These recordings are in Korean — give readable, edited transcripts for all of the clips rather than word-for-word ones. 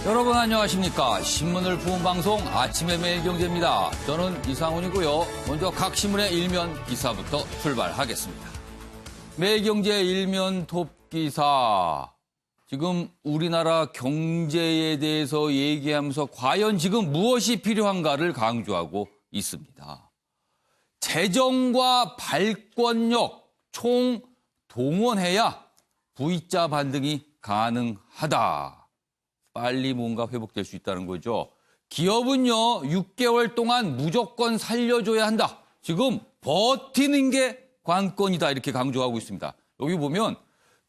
여러분 안녕하십니까. 신문을 푸는 방송 아침의 매일경제입니다. 저는 이상훈이고요. 먼저 각 신문의 일면 기사부터 출발하겠습니다. 매일경제 일면 톱기사. 지금 우리나라 경제에 대해서 얘기하면서 과연 지금 무엇이 필요한가를 강조하고 있습니다. 재정과 발권력 총 동원해야 V자 반등이 가능하다. 빨리 뭔가 회복될 수 있다는 거죠. 기업은요, 6개월 동안 무조건 살려줘야 한다. 지금 버티는 게 관건이다. 이렇게 강조하고 있습니다. 여기 보면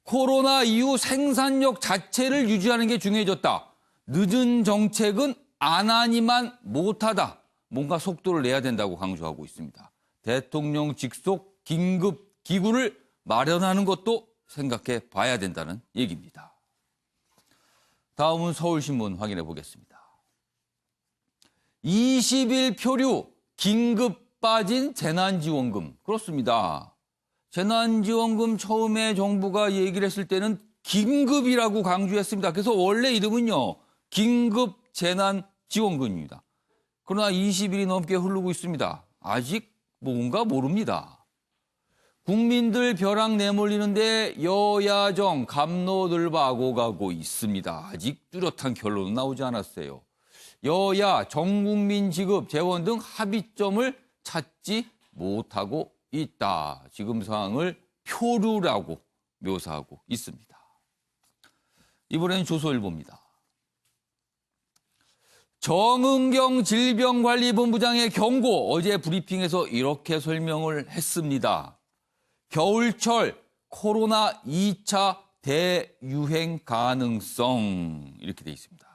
코로나 이후 생산력 자체를 유지하는 게 중요해졌다. 늦은 정책은 안 하니만 못하다. 뭔가 속도를 내야 된다고 강조하고 있습니다. 대통령 직속 긴급 기구를 마련하는 것도 생각해 봐야 된다는 얘기입니다. 다음은 서울신문 확인해 보겠습니다. 20일 표류 긴급 빠진 재난지원금. 그렇습니다. 재난지원금 처음에 정부가 얘기를 했을 때는 긴급이라고 강조했습니다. 그래서 원래 이름은요, 긴급 재난지원금입니다. 그러나 20일이 넘게 흐르고 있습니다. 아직 뭔가 모릅니다. 국민들 벼락 내몰리는데 여야정 갑로들바고 가고 있습니다. 아직 뚜렷한 결론은 나오지 않았어요. 여야 전국민 지급 재원 등 합의점을 찾지 못하고 있다. 지금 상황을 표류라고 묘사하고 있습니다. 이번엔 조선일보입니다. 정은경 질병관리본부장의 경고, 어제 브리핑에서 이렇게 설명을 했습니다. 겨울철 코로나 2차 대유행 가능성, 이렇게 돼 있습니다.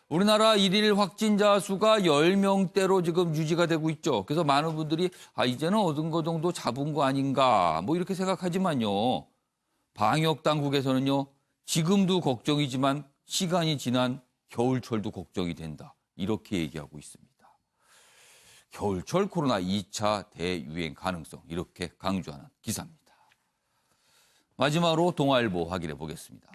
우리나라 일일 확진자 수가 10명대로 지금 유지가 되고 있죠. 그래서 많은 분들이 이제는 어느 거 정도 잡은 거 아닌가 뭐 이렇게 생각하지만요. 방역 당국에서는요. 지금도 걱정이지만 시간이 지난 겨울철도 걱정이 된다. 이렇게 얘기하고 있습니다. 겨울철 코로나 2차 대유행 가능성, 이렇게 강조하는 기사입니다. 마지막으로 동아일보 확인해 보겠습니다.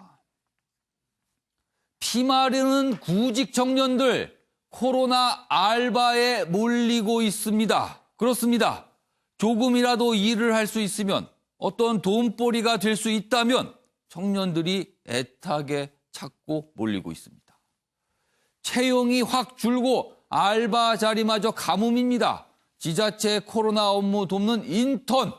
피마르는 구직 청년들 코로나 알바에 몰리고 있습니다. 그렇습니다. 조금이라도 일을 할 수 있으면, 어떤 돈벌이가 될 수 있다면 청년들이 애타게 찾고 몰리고 있습니다. 채용이 확 줄고 알바 자리마저 가뭄입니다. 지자체 코로나 업무 돕는 인턴,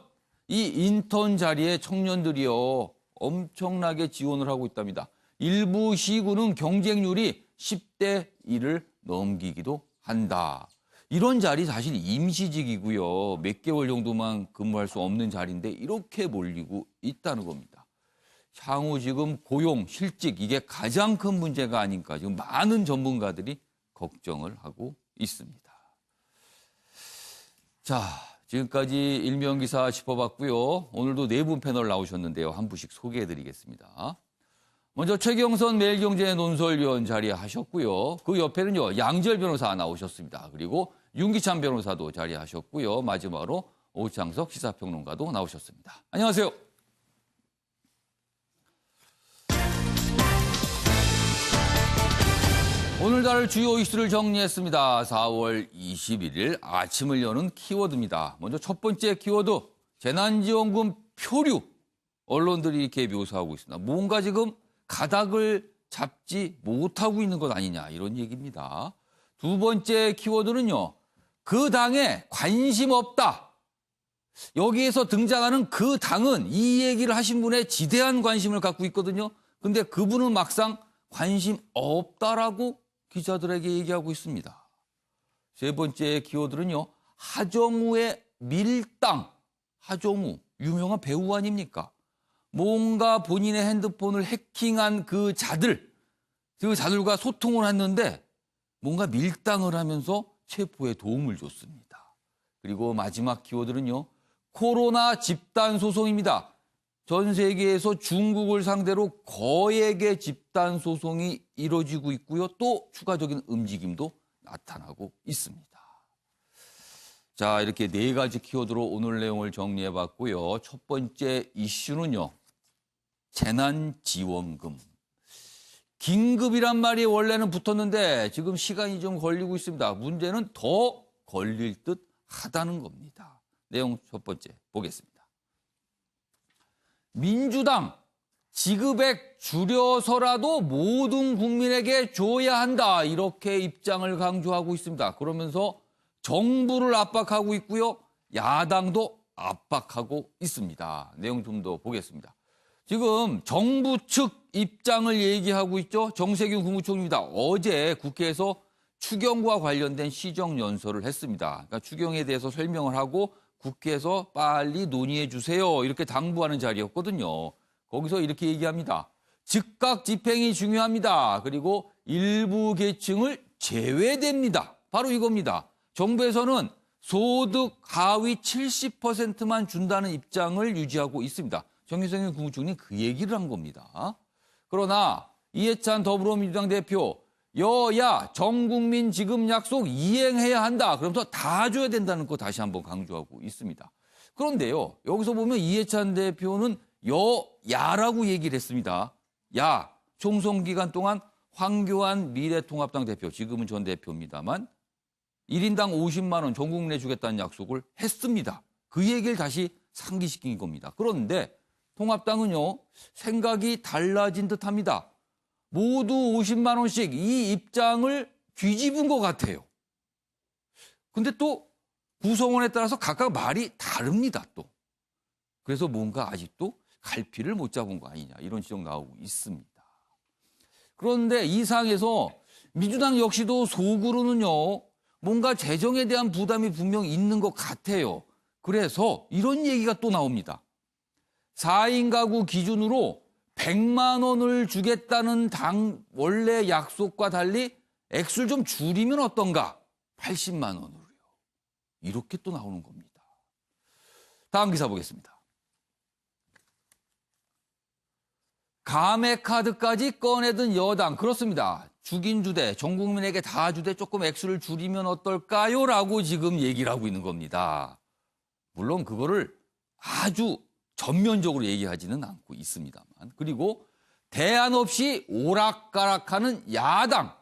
이 인턴 자리에 청년들이요 엄청나게 지원을 하고 있답니다. 일부 시군은 경쟁률이 10대 1을 넘기기도 한다. 이런 자리 사실 임시직이고요. 몇 개월 정도만 근무할 수 없는 자리인데 이렇게 몰리고 있다는 겁니다. 향후 지금 고용, 실직, 이게 가장 큰 문제가 아닌가 지금 많은 전문가들이 걱정을 하고 있습니다. 자, 지금까지 일면 기사 짚어봤고요. 오늘도 네 분 패널 나오셨는데요. 한 분씩 소개해드리겠습니다. 먼저 최경선 매일경제 논설위원 자리하셨고요. 그 옆에는요, 양지열 변호사 나오셨습니다. 그리고 윤기찬 변호사도 자리하셨고요. 마지막으로 오창석 시사평론가도 나오셨습니다. 안녕하세요. 오늘 다룰 주요 이슈를 정리했습니다. 4월 21일 아침을 여는 키워드입니다. 먼저 첫 번째 키워드, 재난지원금 표류. 언론들이 이렇게 묘사하고 있습니다. 뭔가 지금 가닥을 잡지 못하고 있는 것 아니냐, 이런 얘기입니다. 두 번째 키워드는요, 그 당에 관심 없다. 여기에서 등장하는 그 당은 이 얘기를 하신 분의 지대한 관심을 갖고 있거든요. 근데 그분은 막상 관심 없다라고 기자들에게 얘기하고 있습니다. 세 번째 키워드는요, 하정우의 밀당. 하정우, 유명한 배우 아닙니까? 뭔가 본인의 핸드폰을 해킹한 그 자들과 소통을 했는데 뭔가 밀당을 하면서 체포에 도움을 줬습니다. 그리고 마지막 키워드는요, 코로나 집단 소송입니다. 전 세계에서 중국을 상대로 거액의 집단 소송이 이루어지고 있고요. 또 추가적인 움직임도 나타나고 있습니다. 자, 이렇게 네 가지 키워드로 오늘 내용을 정리해봤고요. 첫 번째 이슈는요, 재난지원금. 긴급이란 말이 원래는 붙었는데 지금 시간이 좀 걸리고 있습니다. 문제는 더 걸릴 듯 하다는 겁니다. 내용 첫 번째 보겠습니다. 민주당 지급액 줄여서라도 모든 국민에게 줘야 한다. 이렇게 입장을 강조하고 있습니다. 그러면서 정부를 압박하고 있고요. 야당도 압박하고 있습니다. 내용 좀 더 보겠습니다. 지금 정부 측 입장을 얘기하고 있죠. 정세균 국무총리입니다. 어제 국회에서 추경과 관련된 시정연설을 했습니다. 그러니까 추경에 대해서 설명을 하고 국회에서 빨리 논의해 주세요. 이렇게 당부하는 자리였거든요. 거기서 이렇게 얘기합니다. 즉각 집행이 중요합니다. 그리고 일부 계층을 제외됩니다. 바로 이겁니다. 정부에서는 소득 하위 70%만 준다는 입장을 유지하고 있습니다. 정세균 국무총리 그 얘기를 한 겁니다. 그러나 이해찬 더불어민주당 대표 여야 전국민 지급 약속 이행해야 한다. 그러면서 다 줘야 된다는 거 다시 한번 강조하고 있습니다. 그런데요. 여기서 보면 이해찬 대표는 여야라고 얘기를 했습니다. 야, 총선 기간 동안 황교안 미래통합당 대표, 지금은 전 대표입니다만 1인당 50만 원 전국 내주겠다는 약속을 했습니다. 그 얘기를 다시 상기시킨 겁니다. 그런데 통합당은요, 생각이 달라진 듯합니다. 모두 50만 원씩 이 입장을 뒤집은 것 같아요. 근데 또 구성원에 따라서 각각 말이 다릅니다, 또. 그래서 뭔가 아직도 갈피를 못 잡은 거 아니냐, 이런 지적 나오고 있습니다. 그런데 이 상황에서 민주당 역시도 속으로는요, 뭔가 재정에 대한 부담이 분명히 있는 것 같아요. 그래서 이런 얘기가 또 나옵니다. 4인 가구 기준으로 100만 원을 주겠다는 당 원래 약속과 달리 액수를 좀 줄이면 어떤가? 80만 원으로요. 이렇게 또 나오는 겁니다. 다음 기사 보겠습니다. 감액카드까지 꺼내든 여당. 그렇습니다. 주긴 주되 전 국민에게 다 주되 조금 액수를 줄이면 어떨까요? 라고 지금 얘기를 하고 있는 겁니다. 물론 그거를 아주 전면적으로 얘기하지는 않고 있습니다만. 그리고 대안 없이 오락가락하는 야당.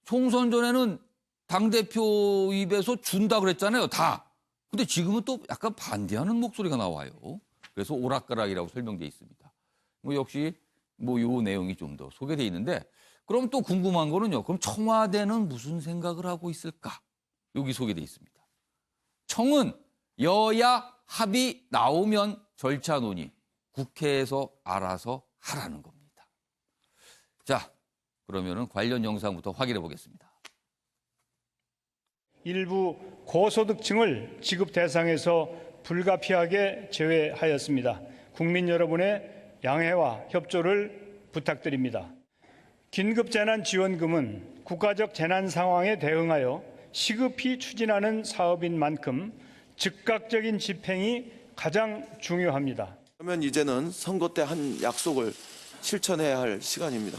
총선 전에는 당대표 입에서 준다 그랬잖아요. 다. 근데 지금은 또 약간 반대하는 목소리가 나와요. 그래서 오락가락이라고 설명되어 있습니다. 역시 요 내용이 좀 더 소개되어 있는데, 그럼 또 궁금한 거는요. 그럼 청와대는 무슨 생각을 하고 있을까? 여기 소개되어 있습니다. 청은 여야 합의 나오면 절차 논의, 국회에서 알아서 하라는 겁니다. 자, 그러면은 관련 영상부터 확인해 보겠습니다. 일부 고소득층을 지급 대상에서 불가피하게 제외하였습니다. 국민 여러분의 양해와 협조를 부탁드립니다. 긴급재난지원금은 국가적 재난 상황에 대응하여 시급히 추진하는 사업인 만큼 즉각적인 집행이 가장 중요합니다. 그러면 이제는 선거 때 한 약속을 실천해야 할 시간입니다.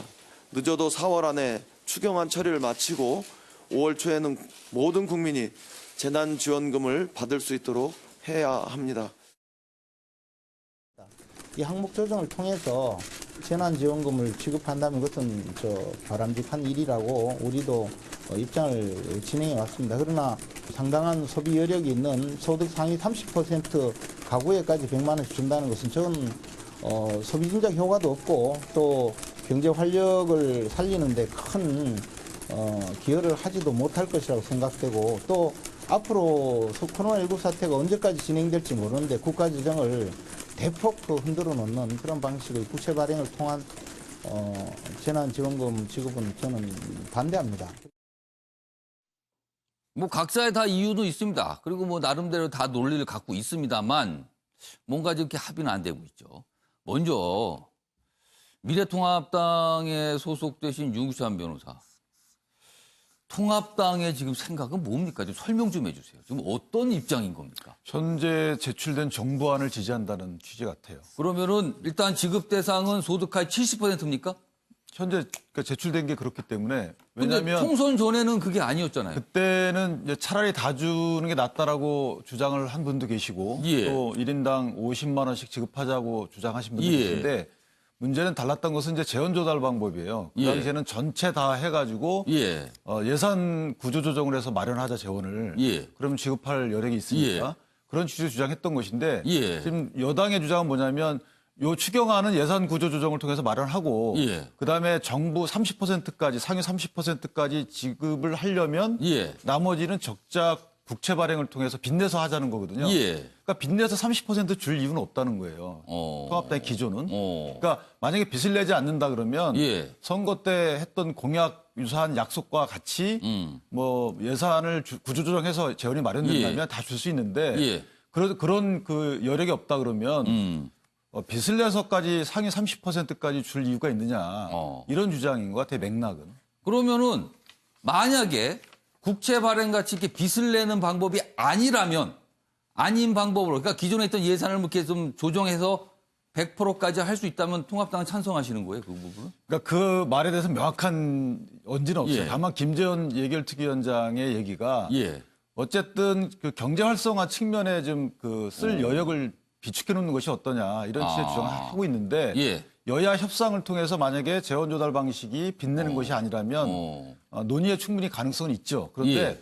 늦어도 4월 안에 추경안 처리를 마치고 5월 초에는 모든 국민이 재난지원금을 받을 수 있도록 해야 합니다. 이 항목 조정을 통해서 재난지원금을 지급한다면 그것은 바람직한 일이라고 우리도 입장을 진행해 왔습니다. 그러나 상당한 소비 여력이 있는 소득 상위 30% 가구에까지 100만 원씩 준다는 것은 저는 소비 진작 효과도 없고 또 경제 활력을 살리는데 큰 기여를 하지도 못할 것이라고 생각되고, 또 앞으로 코로나19 사태가 언제까지 진행될지 모르는데 국가 재정을 대폭 흔들어 놓는 그런 방식의 국채 발행을 통한 재난지원금 지급은 저는 반대합니다. 각자의 다 이유도 있습니다. 그리고 나름대로 다 논리를 갖고 있습니다만 뭔가 이렇게 합의는 안 되고 있죠. 먼저 미래통합당에 소속되신 윤구찬 변호사. 통합당의 지금 생각은 뭡니까? 좀 설명 좀 해주세요. 지금 어떤 입장인 겁니까? 현재 제출된 정부안을 지지한다는 취지 같아요. 그러면은 일단 지급 대상은 소득하위 70%입니까? 현재 제출된 게 그렇기 때문에, 근데 왜냐하면 총선 전에는 그게 아니었잖아요. 그때는 이제 차라리 다 주는 게 낫다라고 주장을 한 분도 계시고, 예. 또 1인당 50만 원씩 지급하자고 주장하신 분도 예. 계신데, 문제는 달랐던 것은 이제 재원 조달 방법이에요. 그 예. 당시에는 전체 다 해가지고 예. 예산 구조 조정을 해서 마련하자 재원을. 예. 그러면 지급할 여력이 있으니까 그런 취지로 주장했던 것인데 예. 지금 여당의 주장은 뭐냐면 요 추경안은 예산 구조 조정을 통해서 마련하고 예. 그다음에 정부 30%까지 상위 30%까지 지급을 하려면 예. 나머지는 적자 국채 발행을 통해서 빚내서 하자는 거거든요. 예. 그러니까 빚내서 30%줄 이유는 없다는 거예요. 통합당의 기조는. 그러니까 만약에 빚을 내지 않는다 그러면 예. 선거 때 했던 공약 유사한 약속과 같이 뭐 예산을 구조조정해서 재원이 마련된다면 다 줄 수 있는데 예. 그런 그 여력이 없다 그러면 빚을 내서까지 상위 30%까지 줄 이유가 있느냐 이런 주장인 것 같아요. 맥락은. 그러면은 만약에 국채 발행 같이 이렇게 빚을 내는 방법이 아니라면 아닌 방법으로 그러니까 기존에 있던 예산을 이렇게 좀 조정해서 100%까지 할 수 있다면 통합당은 찬성하시는 거예요, 그 부분은? 그러니까 그 말에 대해서 명확한 언지는 없어요. 예. 다만 김재원 예결특위원장의 얘기가 예. 어쨌든 그 경제 활성화 측면에 좀 그 쓸 여력을 비축해 놓는 것이 어떠냐 이런 취지의 주장을 하고 있는데 예. 여야 협상을 통해서 만약에 재원 조달 방식이 빚내는 것이 아니라면 논의에 충분히 가능성은 있죠. 그런데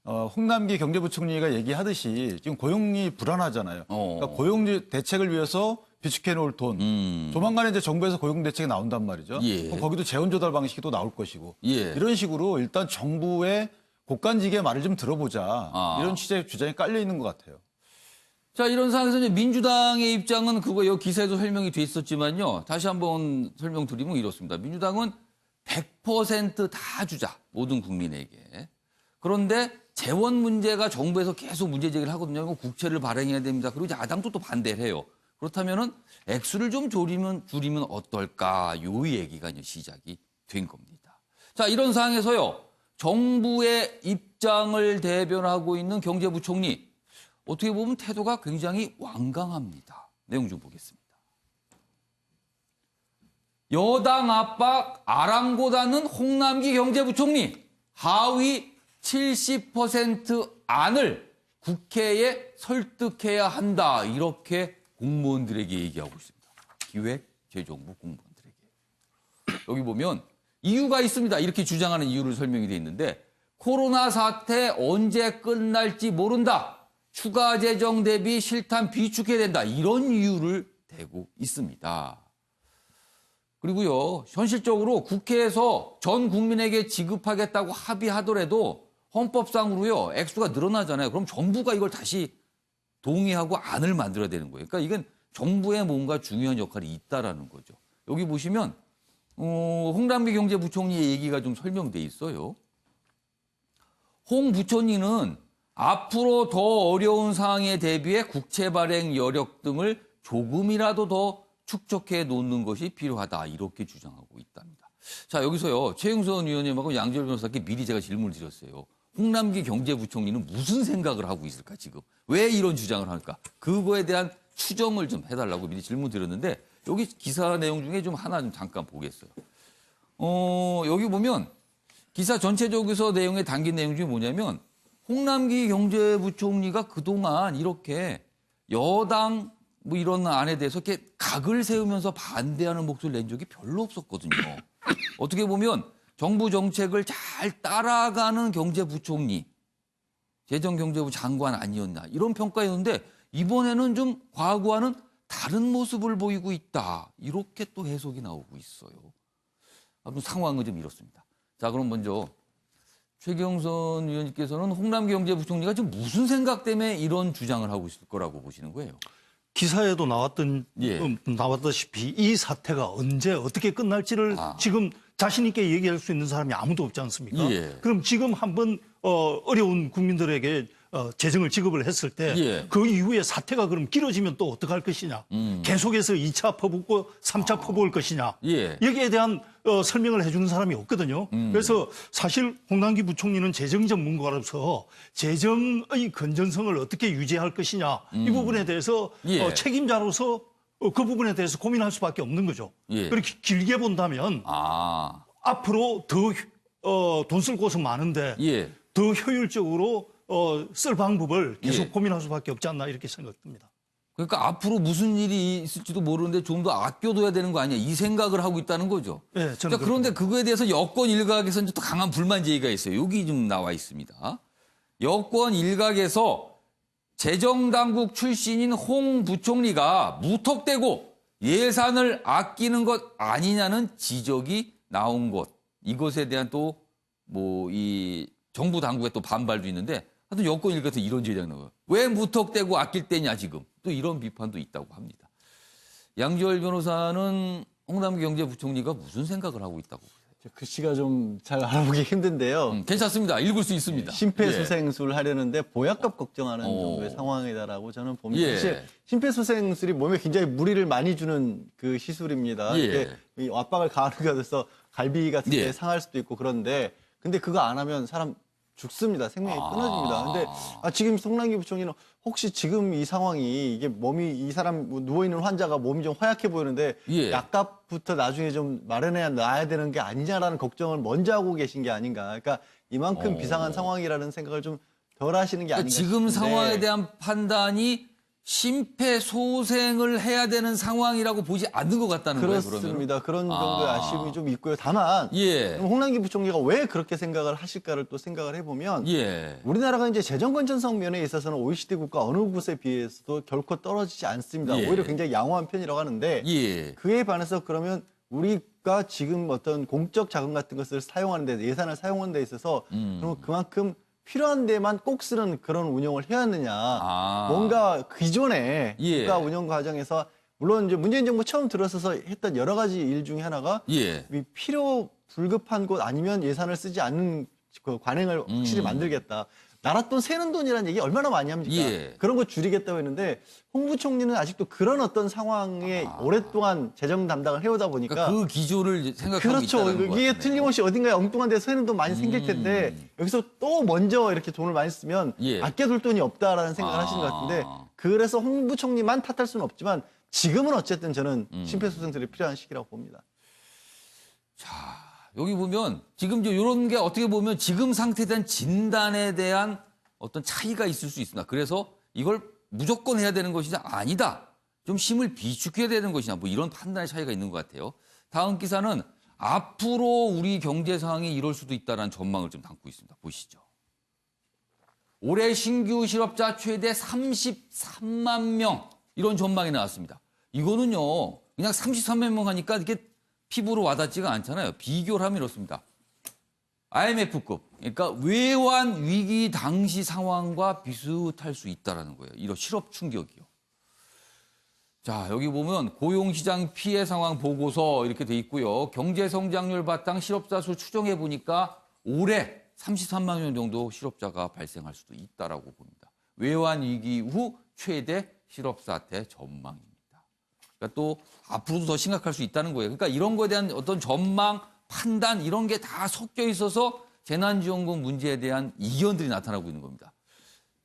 예. 홍남기 경제부총리가 얘기하듯이 지금 고용이 불안하잖아요. 그러니까 고용 대책을 위해서 비축해 놓을 돈. 조만간에 이제 정부에서 고용 대책이 나온단 말이죠. 예. 그럼 거기도 재원 조달 방식이 또 나올 것이고. 예. 이런 식으로 일단 정부의 곡간지게 말을 좀 들어보자. 이런 취지의 주장이 깔려 있는 것 같아요. 자, 이런 상황에서 이제 민주당의 입장은 그거 여기 기사에도 설명이 돼 있었지만요. 다시 한번 설명드리면 이렇습니다. 민주당은 100%다 주자. 모든 국민에게. 그런데 재원 문제가 정부에서 계속 문제 제기를 하거든요. 이거 국채를 발행해야 됩니다. 그리고 이제 야당도 또 반대를 해요. 그렇다면은 액수를 좀 줄이면 어떨까? 요 얘기가 이제 시작이 된 겁니다. 자, 이런 상황에서요. 정부의 입장을 대변하고 있는 경제부총리 어떻게 보면 태도가 굉장히 완강합니다. 내용 좀 보겠습니다. 여당 압박 아랑곳하는 홍남기 경제부총리 하위 70% 안을 국회에 설득해야 한다. 이렇게 공무원들에게 얘기하고 있습니다. 기획재정부 공무원들에게. 여기 보면 이유가 있습니다. 이렇게 주장하는 이유를 설명이 돼 있는데 코로나 사태 언제 끝날지 모른다. 추가 재정 대비 실탄 비축해야 된다. 이런 이유를 대고 있습니다. 그리고요. 현실적으로 국회에서 전 국민에게 지급하겠다고 합의하더라도 헌법상으로요. 액수가 늘어나잖아요. 그럼 정부가 이걸 다시 동의하고 안을 만들어야 되는 거예요. 그러니까 이건 정부의 뭔가 중요한 역할이 있다라는 거죠. 여기 보시면 홍남기 경제부총리의 얘기가 좀 설명돼 있어요. 홍 부총리는 앞으로 더 어려운 상황에 대비해 국채 발행 여력 등을 조금이라도 더 축적해 놓는 것이 필요하다. 이렇게 주장하고 있답니다. 자, 여기서요. 최영선 의원님하고 양지열 변호사께 미리 제가 질문을 드렸어요. 홍남기 경제부총리는 무슨 생각을 하고 있을까, 지금? 왜 이런 주장을 할까? 그거에 대한 추정을 좀 해달라고 미리 질문 드렸는데 여기 기사 내용 중에 좀 하나 좀 잠깐 보겠어요. 여기 보면 기사 전체적에서 내용에 담긴 내용 중에 뭐냐면 홍남기 경제부총리가 그동안 이렇게 여당 뭐 이런 안에 대해서 이렇게 각을 세우면서 반대하는 목소리를 낸 적이 별로 없었거든요. 어떻게 보면 정부 정책을 잘 따라가는 경제부총리, 재정경제부 장관 아니었나 이런 평가였는데 이번에는 좀 과거와는 다른 모습을 보이고 있다. 이렇게 또 해석이 나오고 있어요. 아무튼 상황은 좀 이렇습니다. 자, 그럼 먼저 최경선 위원님께서는 홍남기 경제부총리가 지금 무슨 생각 때문에 이런 주장을 하고 있을 거라고 보시는 거예요? 기사에도 예. 나왔다시피 이 사태가 언제 어떻게 끝날지를 지금 자신 있게 얘기할 수 있는 사람이 아무도 없지 않습니까? 예. 그럼 지금 한번 어려운 국민들에게 재정을 지급을 했을 때 그 예. 이후에 사태가 그럼 길어지면 또 어떡할 것이냐. 계속해서 2차 퍼붓고 3차 퍼부을 것이냐. 예. 여기에 대한 설명을 해주는 사람이 없거든요. 그래서 사실 홍남기 부총리는 재정 전문가로서 재정의 건전성을 어떻게 유지할 것이냐. 이 부분에 대해서 예. 책임자로서 그 부분에 대해서 고민할 수밖에 없는 거죠. 예. 그렇게 길게 본다면 앞으로 더 돈 쓸 곳은 많은데 예. 더 효율적으로 쓸 방법을 계속 예. 고민할 수밖에 없지 않나 이렇게 생각됩니다. 그러니까 앞으로 무슨 일이 있을지도 모르는데 좀 더 아껴둬야 되는 거 아니야? 이 생각을 하고 있다는 거죠. 네, 저는 자, 그런데 그거에 대해서 여권 일각에서는 또 강한 불만 제기가 있어요. 여기 좀 나와 있습니다. 여권 일각에서 재정당국 출신인 홍 부총리가 무턱대고 예산을 아끼는 것 아니냐는 지적이 나온 것. 이것에 대한 또 뭐 이 정부 당국의 또 반발도 있는데 하여튼 여권 일각에서 이런 제작이 나와요. 왜 무턱대고 아낄 때냐 지금. 또 이런 비판도 있다고 합니다. 양지열 변호사는 홍남기 경제부총리가 무슨 생각을 하고 있다고 보세요? 글씨가 좀 잘 알아보기 힘든데요. 괜찮습니다. 읽을 수 있습니다. 심폐소생술 하려는데 보약값 걱정하는 오. 정도의 상황이다라고 저는 봅니다. 예. 사실 심폐소생술이 몸에 굉장히 무리를 많이 주는 그 시술입니다. 예. 이게 이 압박을 가하는 것 같아서 갈비 같은 데 예. 상할 수도 있고 그런데 근데 그거 안 하면 사람 죽습니다. 생명이 끊어집니다. 근데 지금 송남기 부총리는 혹시 지금 이 상황이 이게 몸이 이 사람 누워 있는 환자가 몸이 좀 허약해 보이는데 예. 약값부터 나중에 좀 마련해야 놔야 되는 게 아니냐라는 걱정을 먼저 하고 계신 게 아닌가. 그러니까 이만큼 비상한 상황이라는 생각을 좀 덜 하시는 게 아닌가. 그러니까 지금 싶은데 상황에 대한 판단이 심폐소생을 해야 되는 상황이라고 보지 않는 것 같다는 거예요. 그러면. 그렇습니다. 그런 정도의 아쉬움이 좀 있고요. 다만 예. 그럼 홍남기 부총리가 왜 그렇게 생각을 하실까를 또 생각을 해보면 예. 우리나라가 이제 재정 건전성 면에 있어서는 OECD 국가 어느 곳에 비해서도 결코 떨어지지 않습니다. 예. 오히려 굉장히 양호한 편이라고 하는데 예. 그에 반해서 그러면 우리가 지금 어떤 공적 자금 같은 것을 사용하는 데 예산을 사용하는 데 있어서 그럼 그만큼 필요한 데만 꼭 쓰는 그런 운영을 해야 하느냐. 뭔가 기존에 예. 국가 운영 과정에서 물론 이제 문재인 정부 처음 들어서서 했던 여러 가지 일 중에 하나가 예. 이 필요 불급한 곳 아니면 예산을 쓰지 않는 그 관행을 확실히 만들겠다. 나라 돈 새는 돈이라는 얘기 얼마나 많이 합니까? 예. 그런 거 줄이겠다고 했는데 홍 부총리는 아직도 그런 어떤 상황에 오랫동안 재정 담당을 해오다 보니까 그러니까 그 기조를 생각하고 그렇죠. 있다는 거 이게 같네요. 틀림없이 어딘가에 엉뚱한 데 새는 돈 많이 생길 텐데 여기서 또 먼저 이렇게 돈을 많이 쓰면 예. 아껴둘 돈이 없다라는 생각을 하시는 것 같은데 그래서 홍 부총리만 탓할 수는 없지만 지금은 어쨌든 저는 심폐소생술이 필요한 시기라고 봅니다. 여기 보면 지금 이런 게 어떻게 보면 지금 상태에 대한 진단에 대한 어떤 차이가 있을 수 있습니다. 그래서 이걸 무조건 해야 되는 것이냐 아니다. 좀 힘을 비축해야 되는 것이냐 뭐 이런 판단의 차이가 있는 것 같아요. 다음 기사는 앞으로 우리 경제 상황이 이럴 수도 있다는 전망을 좀 담고 있습니다. 보시죠. 올해 신규 실업자 최대 33만 명 이런 전망이 나왔습니다. 이거는요 그냥 33만 명 하니까 이렇게 피부로 와닿지가 않잖아요. 비교를 하면 이렇습니다. IMF급, 그러니까 외환 위기 당시 상황과 비슷할 수 있다는 거예요. 이런 실업 충격이요. 자, 여기 보면 고용시장 피해 상황 보고서 이렇게 돼 있고요. 경제 성장률 바탕 실업자 수 추정해 보니까 올해 33만 명 정도 실업자가 발생할 수도 있다라고 봅니다. 외환 위기 후 최대 실업 사태 전망입니다. 그러니까 또 앞으로도 더 심각할 수 있다는 거예요. 그러니까 이런 거에 대한 어떤 전망, 판단 이런 게 다 섞여 있어서 재난지원금 문제에 대한 이견들이 나타나고 있는 겁니다.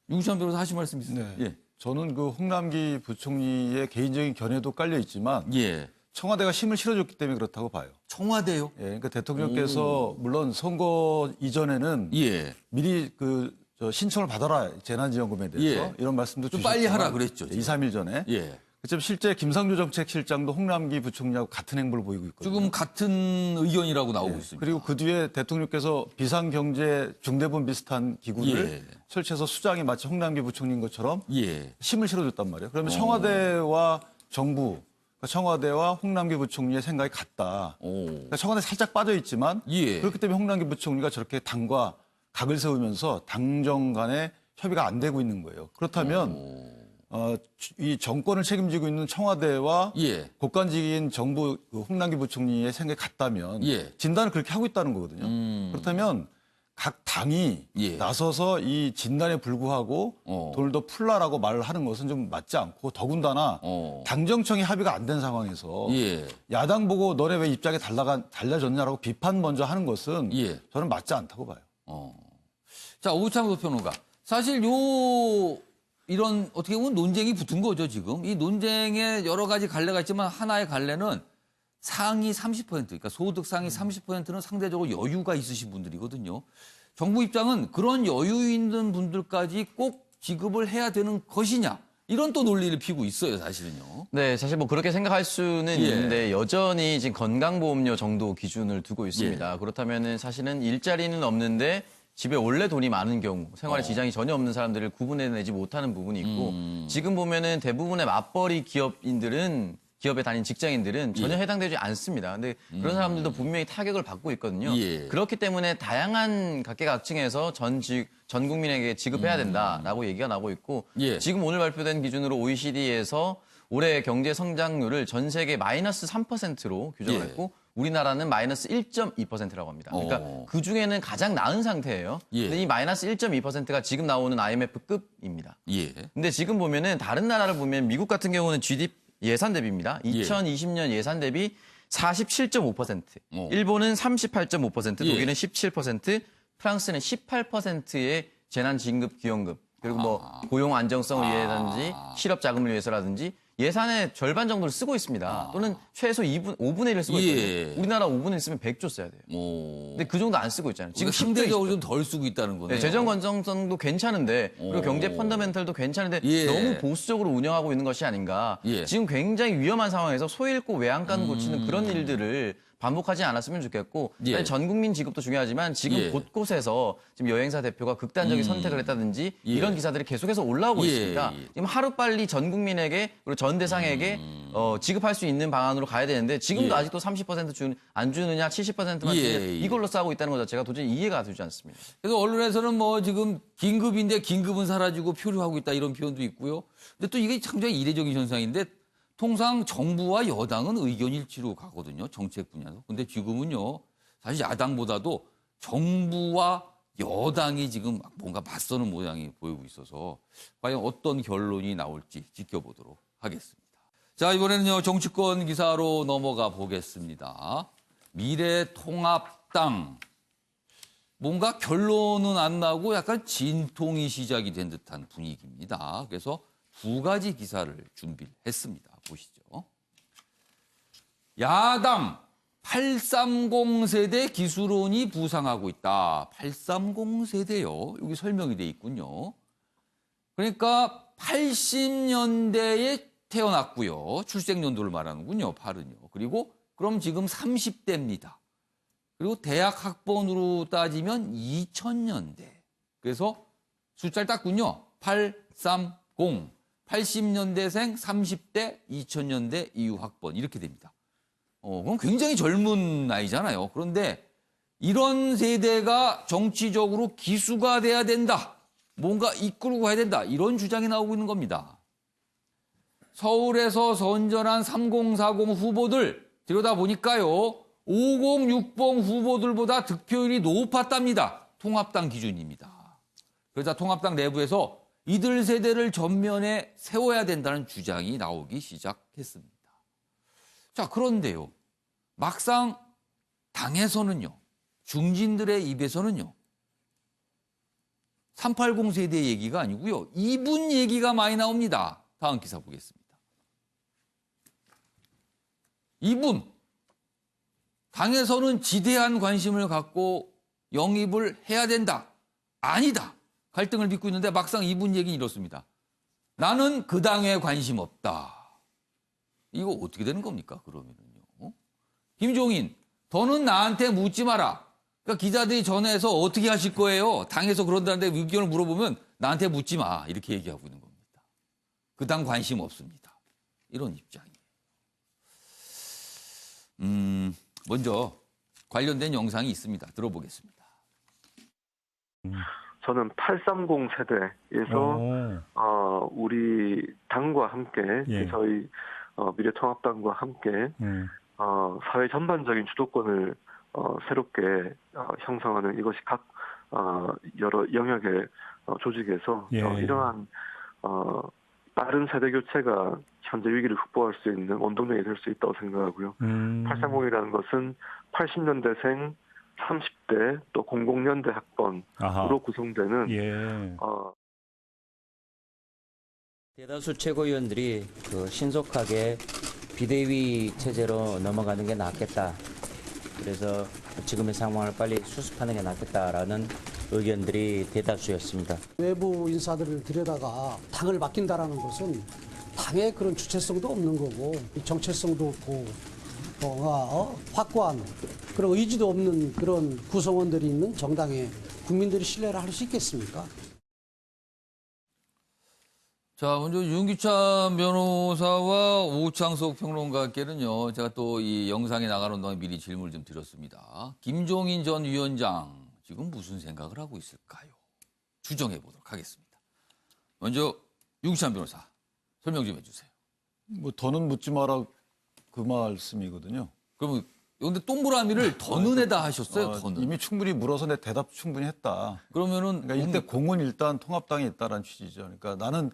윤구찬 변호사 하실 말씀 있으세요? 네. 예. 저는 그 홍남기 부총리의 개인적인 견해도 깔려 있지만 예. 청와대가 힘을 실어줬기 때문에 그렇다고 봐요. 청와대요? 예, 그러니까 대통령께서 물론 선거 이전에는 예. 미리 저 신청을 받아라 재난지원금에 대해서 예. 이런 말씀도 좀 주셨지만 빨리 하라 그랬죠, 2, 3일 전에. 예. 그렇지만 실제 김상조 정책실장도 홍남기 부총리하고 같은 행보를 보이고 있거든요. 지금 같은 의견이라고 나오고 있습니다. 그리고 그 뒤에 대통령께서 비상경제 중대본 비슷한 기구를 예. 설치해서 수장이 마치 홍남기 부총리인 것처럼 예. 힘을 실어줬단 말이에요. 그러면 청와대와 정부, 그러니까 청와대와 홍남기 부총리의 생각이 같다. 그러니까 청와대 살짝 빠져 있지만 예. 그렇기 때문에 홍남기 부총리가 저렇게 당과 각을 세우면서 당정 간에 협의가 안 되고 있는 거예요. 그렇다면 이 정권을 책임지고 있는 청와대와 예. 국간직인 정부 그 홍남기 부총리의 생각이 같다면 예. 진단을 그렇게 하고 있다는 거거든요. 그렇다면 각 당이 예. 나서서 이 진단에 불구하고 돈을 더 풀라라고 말을 하는 것은 좀 맞지 않고 더군다나 당정청이 합의가 안 된 상황에서 예. 야당 보고 너네 왜 입장이 달라졌냐라고 비판 먼저 하는 것은 예. 저는 맞지 않다고 봐요. 자, 오창석 평론가. 사실 이런 어떻게 보면 논쟁이 붙은 거죠, 지금. 이 논쟁에 여러 가지 갈래가 있지만 하나의 갈래는 상위 30%, 그러니까 소득 상위 30%는 상대적으로 여유가 있으신 분들이거든요. 정부 입장은 그런 여유 있는 분들까지 꼭 지급을 해야 되는 것이냐. 이런 또 논리를 피고 있어요, 사실은요. 네, 사실 뭐 그렇게 생각할 수는 예. 있는데 여전히 지금 건강보험료 정도 기준을 두고 있습니다. 그렇다면은 사실은 일자리는 없는데 집에 원래 돈이 많은 경우, 생활에 지장이 전혀 없는 사람들을 구분해내지 못하는 부분이 있고 지금 보면은 대부분의 맞벌이 기업에 다닌 직장인들은 전혀 해당되지 않습니다. 근데 그런 사람들도 분명히 타격을 받고 있거든요. 예. 그렇기 때문에 다양한 각계각층에서 전 국민에게 지급해야 된다라고 얘기가 나오고 있고 예. 지금 오늘 발표된 기준으로 OECD에서 올해 경제 성장률을 전 세계 마이너스 3%로 규정을 예. 했고 우리나라는 마이너스 1.2%라고 합니다. 그러니까 그 중에는 가장 나은 상태예요. 예. 근데 이 마이너스 1.2%가 지금 나오는 IMF급입니다. 예. 근데 지금 보면은 다른 나라를 보면 미국 같은 경우는 GDP 예산 대비입니다. 예. 2020년 예산 대비 47.5%, 일본은 38.5%, 예. 독일은 17%, 프랑스는 18%의 재난 진급 기여금 그리고 뭐 고용 안정성을 위해서라든지 실업 자금을 위해서라든지 예산의 절반 정도를 쓰고 있습니다. 또는 최소 5분의 1을 쓰고 있거든요. 예. 우리나라 5분의 1 쓰면 100조 써야 돼요. 근데 그 정도 안 쓰고 있잖아요. 지금 지금 상대적으로 좀 덜 쓰고 있다는 거네요. 네, 재정 건전성도 괜찮은데 그리고 경제 펀더멘털도 괜찮은데 예. 너무 보수적으로 운영하고 있는 것이 아닌가. 예. 지금 굉장히 위험한 상황에서 소 잃고 외양간 고치는 그런 일들을 반복하지 않았으면 좋겠고 예. 아니, 전 국민 지급도 중요하지만 지금 예. 곳곳에서 지금 여행사 대표가 극단적인 선택을 했다든지 예. 이런 기사들이 계속해서 올라오고 예. 있습니다. 예. 지금 하루빨리 전 국민에게 그리고 전 대상에게 지급할 수 있는 방안으로 가야 되는데 지금도 예. 아직도 30% 안 주느냐 70%만 예. 주느냐 이걸로 싸우고 있다는 것 자체가 도저히 이해가 되지 않습니다. 그래서 언론에서는 뭐 지금 긴급인데 긴급은 사라지고 표류하고 있다 이런 표현도 있고요. 근데 또 이게 상당히 이례적인 현상인데 통상 정부와 여당은 의견 일치로 가거든요. 정책 분야에서. 근데 지금은요. 사실 야당보다도 정부와 여당이 지금 뭔가 맞서는 모양이 보이고 있어서 과연 어떤 결론이 나올지 지켜보도록 하겠습니다. 자, 이번에는요. 정치권 기사로 넘어가 보겠습니다. 미래통합당. 뭔가 결론은 안 나고 약간 진통이 시작이 된 듯한 분위기입니다. 그래서 두 가지 기사를 준비했습니다. 보시죠. 야당 830 세대 기수론이 부상하고 있다. 830 세대요. 여기 설명이 돼 있군요. 그러니까 80년대에 태어났고요. 출생연도를 말하는군요. 8은요. 그리고 그럼 지금 30대입니다. 그리고 대학 학번으로 따지면 2000년대. 그래서 숫자를 땄군요. 830. 80년대생 30대 2000년대 이후 학번 이렇게 됩니다. 그럼 굉장히 젊은 나이잖아요. 그런데 이런 세대가 정치적으로 기수가 돼야 된다. 뭔가 이끌고 가야 된다. 이런 주장이 나오고 있는 겁니다. 서울에서 선전한 3040 후보들 들여다보니까요. 5060 후보들보다 득표율이 높았답니다. 통합당 기준입니다. 그러자 통합당 내부에서 이들 세대를 전면에 세워야 된다는 주장이 나오기 시작했습니다. 자, 그런데요. 막상 당에서는요. 중진들의 입에서는요. 380 세대 얘기가 아니고요. 이분 얘기가 많이 나옵니다. 다음 기사 보겠습니다. 이분. 당에서는 지대한 관심을 갖고 영입을 해야 된다. 아니다. 갈등을 빚고 있는데 막상 이분 얘기는 이렇습니다. 나는 그 당에 관심 없다. 이거 어떻게 되는 겁니까? 그러면은요. 김종인, 더는 나한테 묻지 마라. 그러니까 기자들이 전화해서 어떻게 하실 거예요? 당에서 그런다는데 의견을 물어보면 나한테 묻지 마. 이렇게 얘기하고 있는 겁니다. 그 당 관심 없습니다. 이런 입장이에요. 먼저 관련된 영상이 있습니다. 들어보겠습니다. 저는 830 세대에서 우리 당과 함께 저희 미래통합당과 함께 사회 전반적인 주도권을 새롭게 형성하는 이것이 각 여러 영역의 조직에서 이러한 빠른 세대 교체가 현재 위기를 극복할 수 있는 원동력이 될 수 있다고 생각하고요. 830이라는 것은 80년대생 30대 또 00년대 학번으로 구성되는 대다수 최고위원들이 신속하게 비대위 체제로 넘어가는 게 낫겠다. 그래서 지금의 상황을 빨리 수습하는 게 낫겠다라는 의견들이 대다수였습니다. 외부 인사들을 들여다가 당을 맡긴다라는 것은 당의 그런 주체성도 없는 거고 정체성도 없고 확고한 그런 의지도 없는 그런 구성원들이 있는 정당에 국민들이 신뢰를 할 수 있겠습니까? 자, 먼저 윤기찬 변호사와 오창석 평론가께는요, 제가 또 이 영상이 나가는 동안 미리 질문을 좀 드렸습니다. 김종인 전 위원장, 지금 무슨 생각을 하고 있을까요? 추정해 보도록 하겠습니다. 먼저, 윤기찬 변호사, 설명 좀 해주세요. 뭐 더는 묻지 마라 그 말씀이거든요. 그러면, 근데 동그라미를 더는 해다 하셨어요, 더는. 이미 충분히 물어서 내 대답 충분히 했다. 그러면은. 그러니까 이때 공은 일단 통합당에 있다라는 취지죠. 그러니까 나는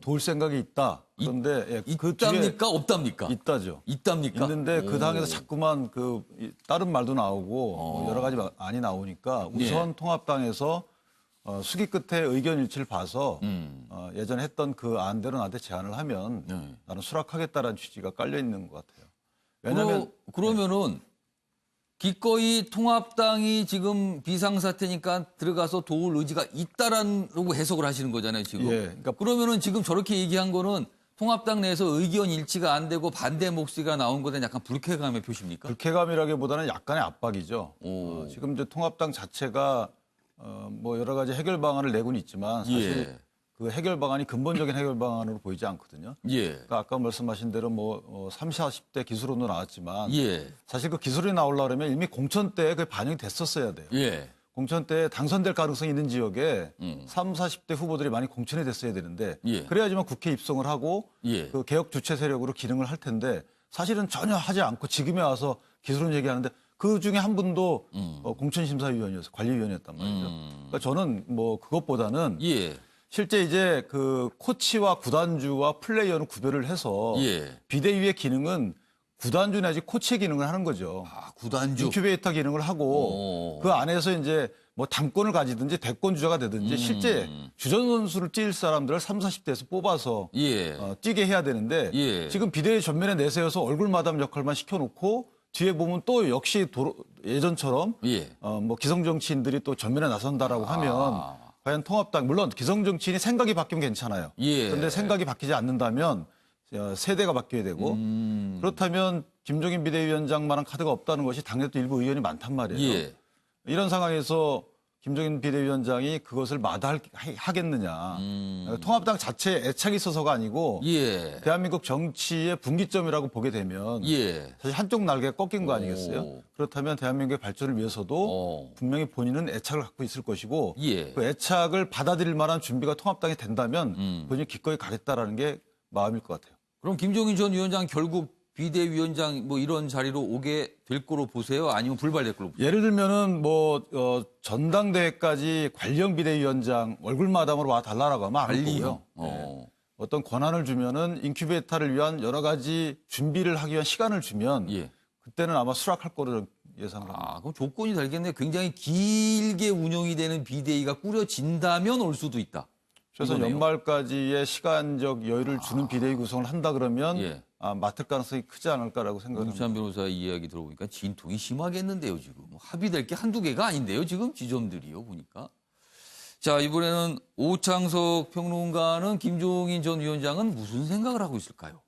도울 생각이 있다. 그런데 예, 그 있답니까? 없답니까? 있다죠. 있답니까? 있는데 그 당에서 자꾸만 다른 말도 나오고 여러 가지 많이 나오니까 우선 통합당에서 수기 끝에 의견 일치를 봐서 예전에 했던 그 안대로 나한테 제안을 하면 나는 수락하겠다라는 취지가 깔려 있는 것 같아요. 왜냐하면 그러면은 기꺼이 통합당이 지금 비상사태니까 들어가서 도울 의지가 있다라고 해석을 하시는 거잖아요, 지금. 예, 그러니까 그러면은 지금 저렇게 얘기한 거는 통합당 내에서 의견 일치가 안 되고 반대 목소리가 나온 거에 약간 불쾌감의 표시입니까? 불쾌감이라기보다는 약간의 압박이죠. 지금 이제 통합당 자체가 뭐 여러 가지 해결 방안을 내고는 있지만 사실 그 해결 방안이 근본적인 해결 방안으로 보이지 않거든요. 그러니까 아까 말씀하신 대로 뭐 30, 40대 기술론도 나왔지만 사실 그 기술이 나오려고 그러면 이미 공천 때 그게 반영이 됐었어야 돼요. 공천 때 당선될 가능성이 있는 지역에 30, 40대 후보들이 많이 공천이 됐어야 되는데 그래야지만 국회에 입성을 하고 그 개혁 주체 세력으로 기능을 할 텐데 사실은 전혀 하지 않고 지금에 와서 기술론 얘기하는데 그 중에 한 분도 공천심사위원이었어요. 관리위원이었단 말이죠. 그러니까 저는 뭐 그것보다는 실제 이제 그 코치와 구단주와 플레이어는 구별을 해서 비대위의 기능은 구단주 내지 코치의 기능을 하는 거죠. 아, 구단주. 인큐베이터 기능을 하고 그 안에서 이제 뭐 당권을 가지든지 대권 주자가 되든지 실제 주전 선수를 뛸 사람들을 30, 40대에서 뽑아서 뛰게 해야 되는데 지금 비대위 전면에 내세워서 얼굴 마담 역할만 시켜놓고 뒤에 보면 또 역시 예전처럼 뭐 기성 정치인들이 또 전면에 나선다라고 하면 과연 통합당 물론 기성 정치인이 생각이 바뀌면 괜찮아요. 그런데 생각이 바뀌지 않는다면 세대가 바뀌어야 되고 그렇다면 김종인 비대위원장만한 카드가 없다는 것이 당내도 일부 의원이 많단 말이에요. 이런 상황에서 김종인 비대위원장이 그것을 마다하겠느냐. 통합당 자체에 애착이 있어서가 아니고 대한민국 정치의 분기점이라고 보게 되면 사실 한쪽 날개가 꺾인 거 아니겠어요? 그렇다면 대한민국의 발전을 위해서도 분명히 본인은 애착을 갖고 있을 것이고 그 애착을 받아들일 만한 준비가 통합당이 된다면 본인이 기꺼이 가겠다라는 게 마음일 것 같아요. 그럼 김종인 전 위원장 결국 비대위원장 뭐 이런 자리로 오게 될 거로 보세요? 아니면 불발될 거로 보세요? 예를 들면은 뭐 전당대회까지 관련 비대위원장 얼굴 마담으로 와 달라라고 하면 안 거고요. 어떤 권한을 주면은 인큐베이터를 위한 여러 가지 준비를 하기 위한 시간을 주면 그때는 아마 수락할 거로 예상합니다. 그럼 조건이 달겠네요. 굉장히 길게 운영이 되는 비대위가 꾸려진다면 올 수도 있다. 그래서 이거네요. 연말까지의 시간적 여유를 주는 비대위 구성을 한다 그러면 맡을 가능성이 크지 않을까라고 생각합니다. 윤기찬 변호사의 이야기 들어보니까 진통이 심하겠는데요, 지금. 뭐 합의될 게 한두 개가 아닌데요, 지금 지점들이요, 보니까. 자, 이번에는 오창석 평론가는 김종인 전 위원장은 무슨 생각을 하고 있을까요?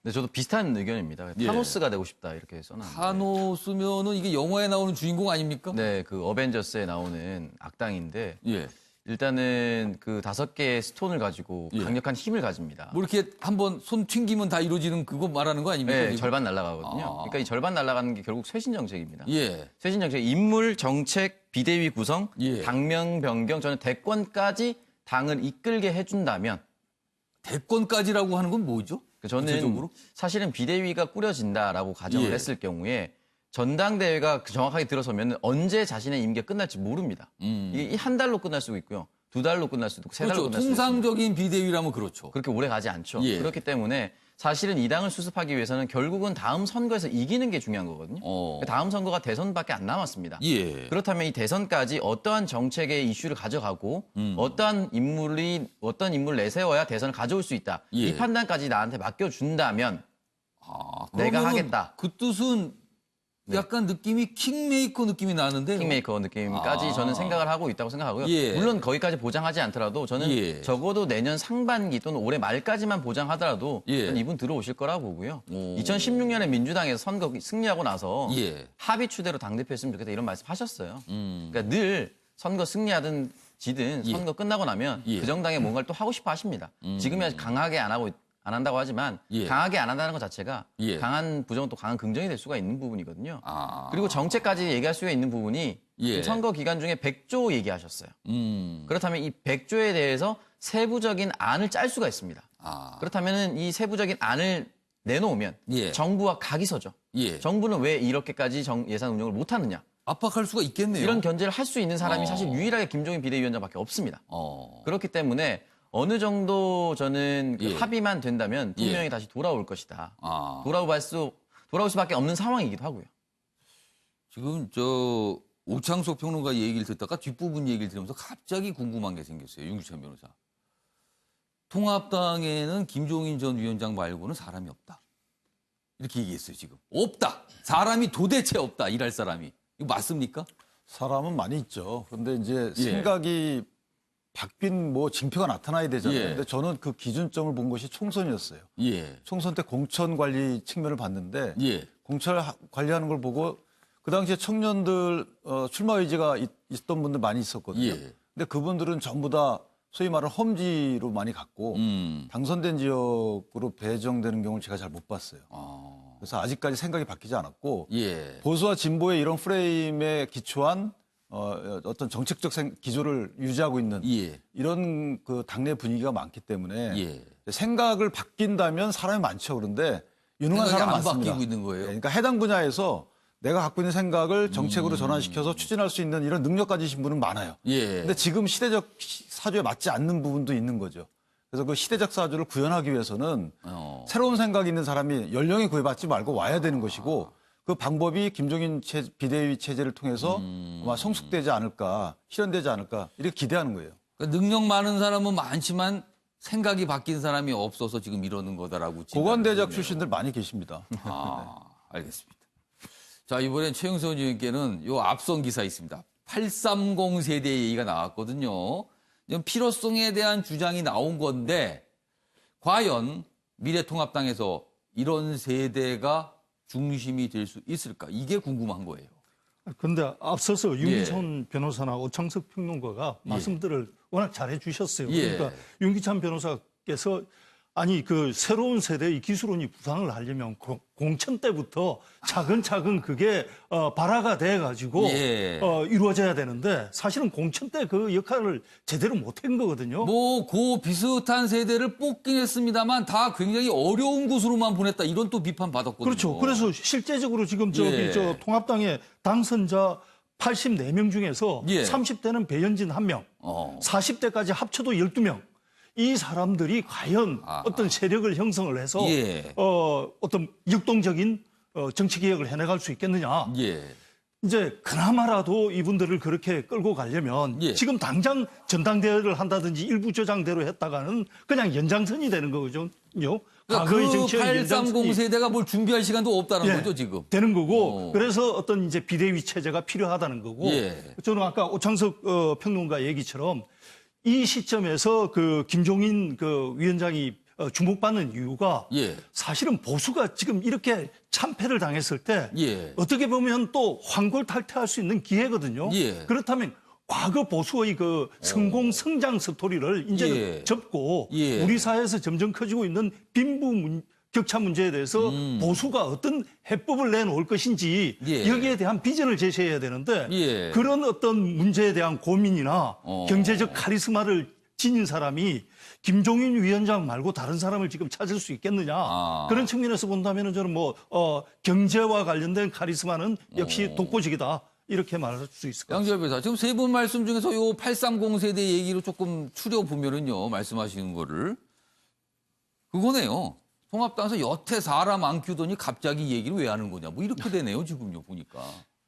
네, 저도 비슷한 의견입니다. 타노스가 되고 싶다 이렇게 써놨는데. 타노스면은 이게 영화에 나오는 주인공 아닙니까? 네, 그 어벤져스에 나오는 악당인데 일단은 그 5개의 스톤을 가지고 강력한 힘을 가집니다. 뭐 이렇게 한번 손 튕기면 다 이루어지는 그거 말하는 거 아닙니까? 네, 지금? 절반 날아가거든요. 그러니까 이 절반 날아가는 게 결국 쇄신 정책입니다. 예. 쇄신 정책, 인물, 정책, 비대위 구성, 예. 당명 변경, 저는 대권까지 당을 이끌게 해준다면 대권까지라고 하는 건 뭐죠? 저는 구체적으로? 사실은 비대위가 꾸려진다라고 가정을 예. 했을 경우에 전당대회가 정확하게 들어서면 언제 자신의 임기가 끝날지 모릅니다. 이게 한 달로 끝날 수도 있고요. 2달로 끝날 수도 있고 3달로 그렇죠. 끝날 수도 있습니다. 통상적인 비대위라면 그렇죠. 그렇게 오래 가지 않죠. 예. 그렇기 때문에 사실은 이 당을 수습하기 위해서는 결국은 다음 선거에서 이기는 게 중요한 거거든요. 다음 선거가 대선밖에 안 남았습니다. 예. 그렇다면 이 대선까지 어떠한 정책의 이슈를 가져가고 어떠한 인물을 내세워야 대선을 가져올 수 있다. 예. 이 판단까지 나한테 맡겨준다면 내가 그러면은 하겠다. 그 뜻은 약간 느낌이 킹메이커 느낌이 나는데. 킹메이커 느낌까지 저는 생각을 하고 있다고 생각하고요. 예. 물론 거기까지 보장하지 않더라도 저는 예. 적어도 내년 상반기 또는 올해 말까지만 보장하더라도 예. 저는 이분 들어오실 거라고 보고요. 2016년에 민주당에서 선거 승리하고 나서 예. 합의 추대로 당대표 했으면 좋겠다 이런 말씀 하셨어요. 그러니까 늘 선거 승리하든 지든 예. 선거 끝나고 나면 예. 그 정당에 뭔가를 또 하고 싶어 하십니다. 지금이 강하게 안 한다고 하지만 예. 강하게 안 한다는 것 자체가 예. 강한 부정은 또 강한 긍정이 될 수가 있는 부분이거든요. 아. 그리고 정책까지 얘기할 수가 있는 부분이 예. 지금 선거 기간 중에 100조 얘기하셨어요. 그렇다면 이 100조에 대해서 세부적인 안을 짤 수가 있습니다. 아. 그렇다면 이 세부적인 안을 내놓으면 예. 정부와 각이 서죠. 예. 정부는 왜 이렇게까지 예산 운영을 못하느냐. 압박할 수가 있겠네요. 이런 견제를 할 수 있는 사람이 사실 유일하게 김종인 비대위원장밖에 없습니다. 그렇기 때문에 어느 정도 저는 그 예. 합의만 된다면 분명히 예. 다시 돌아올 것이다. 아. 돌아올 수밖에 없는 상황이기도 하고요. 지금 저 오창석 평론가 얘기를 듣다가 뒷부분 얘기를 들으면서 갑자기 궁금한 게 생겼어요. 윤기찬 변호사. 통합당에는 김종인 전 위원장 말고는 사람이 없다. 이렇게 얘기했어요, 지금. 없다. 사람이 도대체 없다. 일할 사람이. 이거 맞습니까? 사람은 많이 있죠. 그런데 이제 예. 생각이 바뀐 뭐 징표가 나타나야 되잖아요. 예. 근데 저는 그 기준점을 본 것이 총선이었어요. 예. 총선 때 공천 관리 측면을 봤는데 예. 공천 관리하는 걸 보고 그 당시에 청년들 출마 의지가 있던 분들 많이 있었거든요. 예. 근데 그분들은 전부 다 소위 말하는 험지로 많이 갔고 당선된 지역으로 배정되는 경우를 제가 잘 못 봤어요. 그래서 아직까지 생각이 바뀌지 않았고 예. 보수와 진보의 이런 프레임에 기초한 어떤 정책적 기조를 유지하고 있는 예. 이런 그 당내 분위기가 많기 때문에 예. 생각을 바뀐다면 사람이 많죠. 그런데 유능한 생각이 사람 안 많습니다. 바뀌고 있는 거예요? 그러니까 해당 분야에서 내가 갖고 있는 생각을 정책으로 전환시켜서 추진할 수 있는 이런 능력 가지신 분은 많아요. 예. 근데 지금 시대적 사주에 맞지 않는 부분도 있는 거죠. 그래서 그 시대적 사주를 구현하기 위해서는 새로운 생각이 있는 사람이 연령에 구애받지 말고 와야 되는 것이고 그 방법이 김종인 비대위 체제를 통해서 아마 성숙되지 않을까, 실현되지 않을까 이렇게 기대하는 거예요. 그러니까 능력 많은 사람은 많지만 생각이 바뀐 사람이 없어서 지금 이러는 거다라고. 고관대작 출신들 많이 계십니다. 알겠습니다. 자, 이번엔 최영선 의원께는 요 앞선 기사 있습니다. 830 세대 얘기가 나왔거든요. 필요성에 대한 주장이 나온 건데 과연 미래통합당에서 이런 세대가 중심이 될 수 있을까? 이게 궁금한 거예요. 그런데 앞서서 윤기찬 변호사나 오창석 평론가가 말씀들을 워낙 잘해 주셨어요. 그러니까 윤기찬 변호사께서 아니 그 새로운 세대의 기술원이 부상을 하려면 공천 때부터 차근차근 그게 발화가 돼 가지고 이루어져야 되는데 사실은 공천 때 그 역할을 제대로 못한 거거든요. 뭐 그 비슷한 세대를 뽑긴 했습니다만 다 굉장히 어려운 곳으로만 보냈다 이런 또 비판 받았거든요. 그렇죠. 그래서 실제적으로 지금 저 통합당의 당선자 84명 중에서 30대는 배현진 1명, 40대까지 합쳐도 12명. 이 사람들이 과연 어떤 세력을 형성을 해서 어떤 역동적인 정치 개혁을 해나갈 수 있겠느냐. 이제 그나마라도 이분들을 그렇게 끌고 가려면 지금 당장 전당대회를 한다든지 일부 조장대로 했다가는 그냥 연장선이 되는 거거든요. 그러니까 그 830 세대가 뭘 준비할 시간도 없다는 거죠, 지금. 되는 거고. 그래서 어떤 이제 비대위 체제가 필요하다는 거고. 저는 아까 오창석 평론가 얘기처럼 이 시점에서 그 김종인 그 위원장이 주목받는 이유가 사실은 보수가 지금 이렇게 참패를 당했을 때 어떻게 보면 또 환골탈퇴할 수 있는 기회거든요. 그렇다면 과거 보수의 그 성공 성장 스토리를 이제 접고 우리 사회에서 점점 커지고 있는 빈부 격차 문제에 대해서 보수가 어떤 해법을 내놓을 것인지 여기에 대한 비전을 제시해야 되는데 그런 어떤 문제에 대한 고민이나 경제적 카리스마를 지닌 사람이 김종인 위원장 말고 다른 사람을 지금 찾을 수 있겠느냐. 그런 측면에서 본다면 저는 뭐 경제와 관련된 카리스마는 역시 독보적이다. 이렇게 말할 수 있을 것 같습니다. 양지열 변호사, 지금 세 분 말씀 중에서 요 830 세대 얘기로 조금 추려보면은요, 말씀하시는 거를. 그거네요. 통합당에서 여태 사람 안 키우더니 갑자기 얘기를 왜 하는 거냐. 뭐 이렇게 되네요, 지금요, 보니까.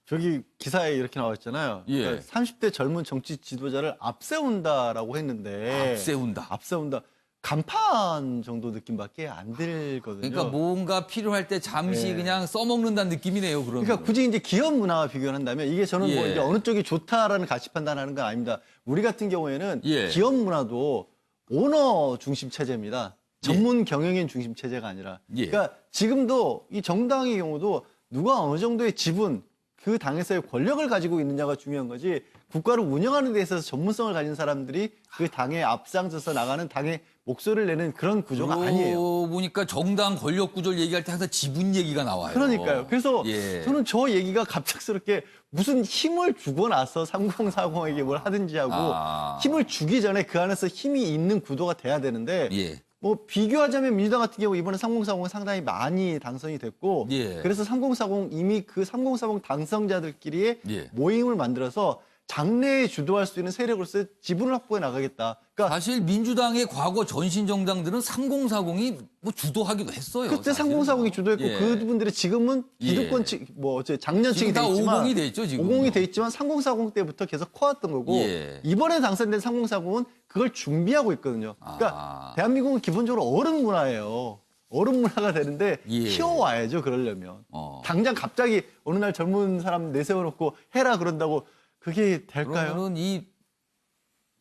저기 기사에 이렇게 나와 있잖아요. 그러니까 30대 젊은 정치 지도자를 앞세운다라고 했는데. 앞세운다. 앞세운다. 간판 정도 느낌밖에 안 들거든요. 그러니까 뭔가 필요할 때 잠시 네. 그냥 써먹는다는 느낌이네요. 그러면. 그러니까 굳이 이제 기업 문화와 비교를 한다면 이게 저는 뭐 예. 이제 어느 쪽이 좋다라는 가치 판단하는 건 아닙니다. 우리 같은 경우에는 예. 기업 문화도 오너 중심 체제입니다. 전문 경영인 중심 체제가 아니라. 예. 그러니까 지금도 이 정당의 경우도 누가 어느 정도의 지분, 그 당에서의 권력을 가지고 있느냐가 중요한 거지 국가를 운영하는 데 있어서 전문성을 가진 사람들이 그 당에 앞장서서 나가는 당의 목소리를 내는 그런 구조가 아니에요. 보니까 정당 권력 구조를 얘기할 때 항상 지분 얘기가 나와요. 그러니까요. 그래서 예. 저는 저 얘기가 갑작스럽게 무슨 힘을 주고 나서 3040에게 뭘 하든지 하고 힘을 주기 전에 그 안에서 힘이 있는 구도가 돼야 되는데 예. 뭐 비교하자면 민주당 같은 경우 이번에 3040은 상당히 많이 당선이 됐고 예. 그래서 3040 이미 그 3040 당선자들끼리의 예. 모임을 만들어서 장래에 주도할 수 있는 세력으로서 지분을 확보해 나가겠다. 그러니까 사실 민주당의 과거 전신 정당들은 3040이 뭐 주도하기도 했어요. 그때 사실은. 3040이 주도했고 예. 그분들이 지금은 기득권 측, 뭐 작년층이 지금 돼 다 있지만 50이 돼 있죠, 지금. 50이 돼 있지만 3040 때부터 계속 커왔던 거고 예. 이번에 당선된 3040은 그걸 준비하고 있거든요. 그러니까 대한민국은 기본적으로 어른 문화예요. 어른 문화가 되는데 예. 키워와야죠. 그러려면 당장 갑자기 어느 날 젊은 사람 내세워놓고 해라 그런다고 그게 될까요? 그러면은 이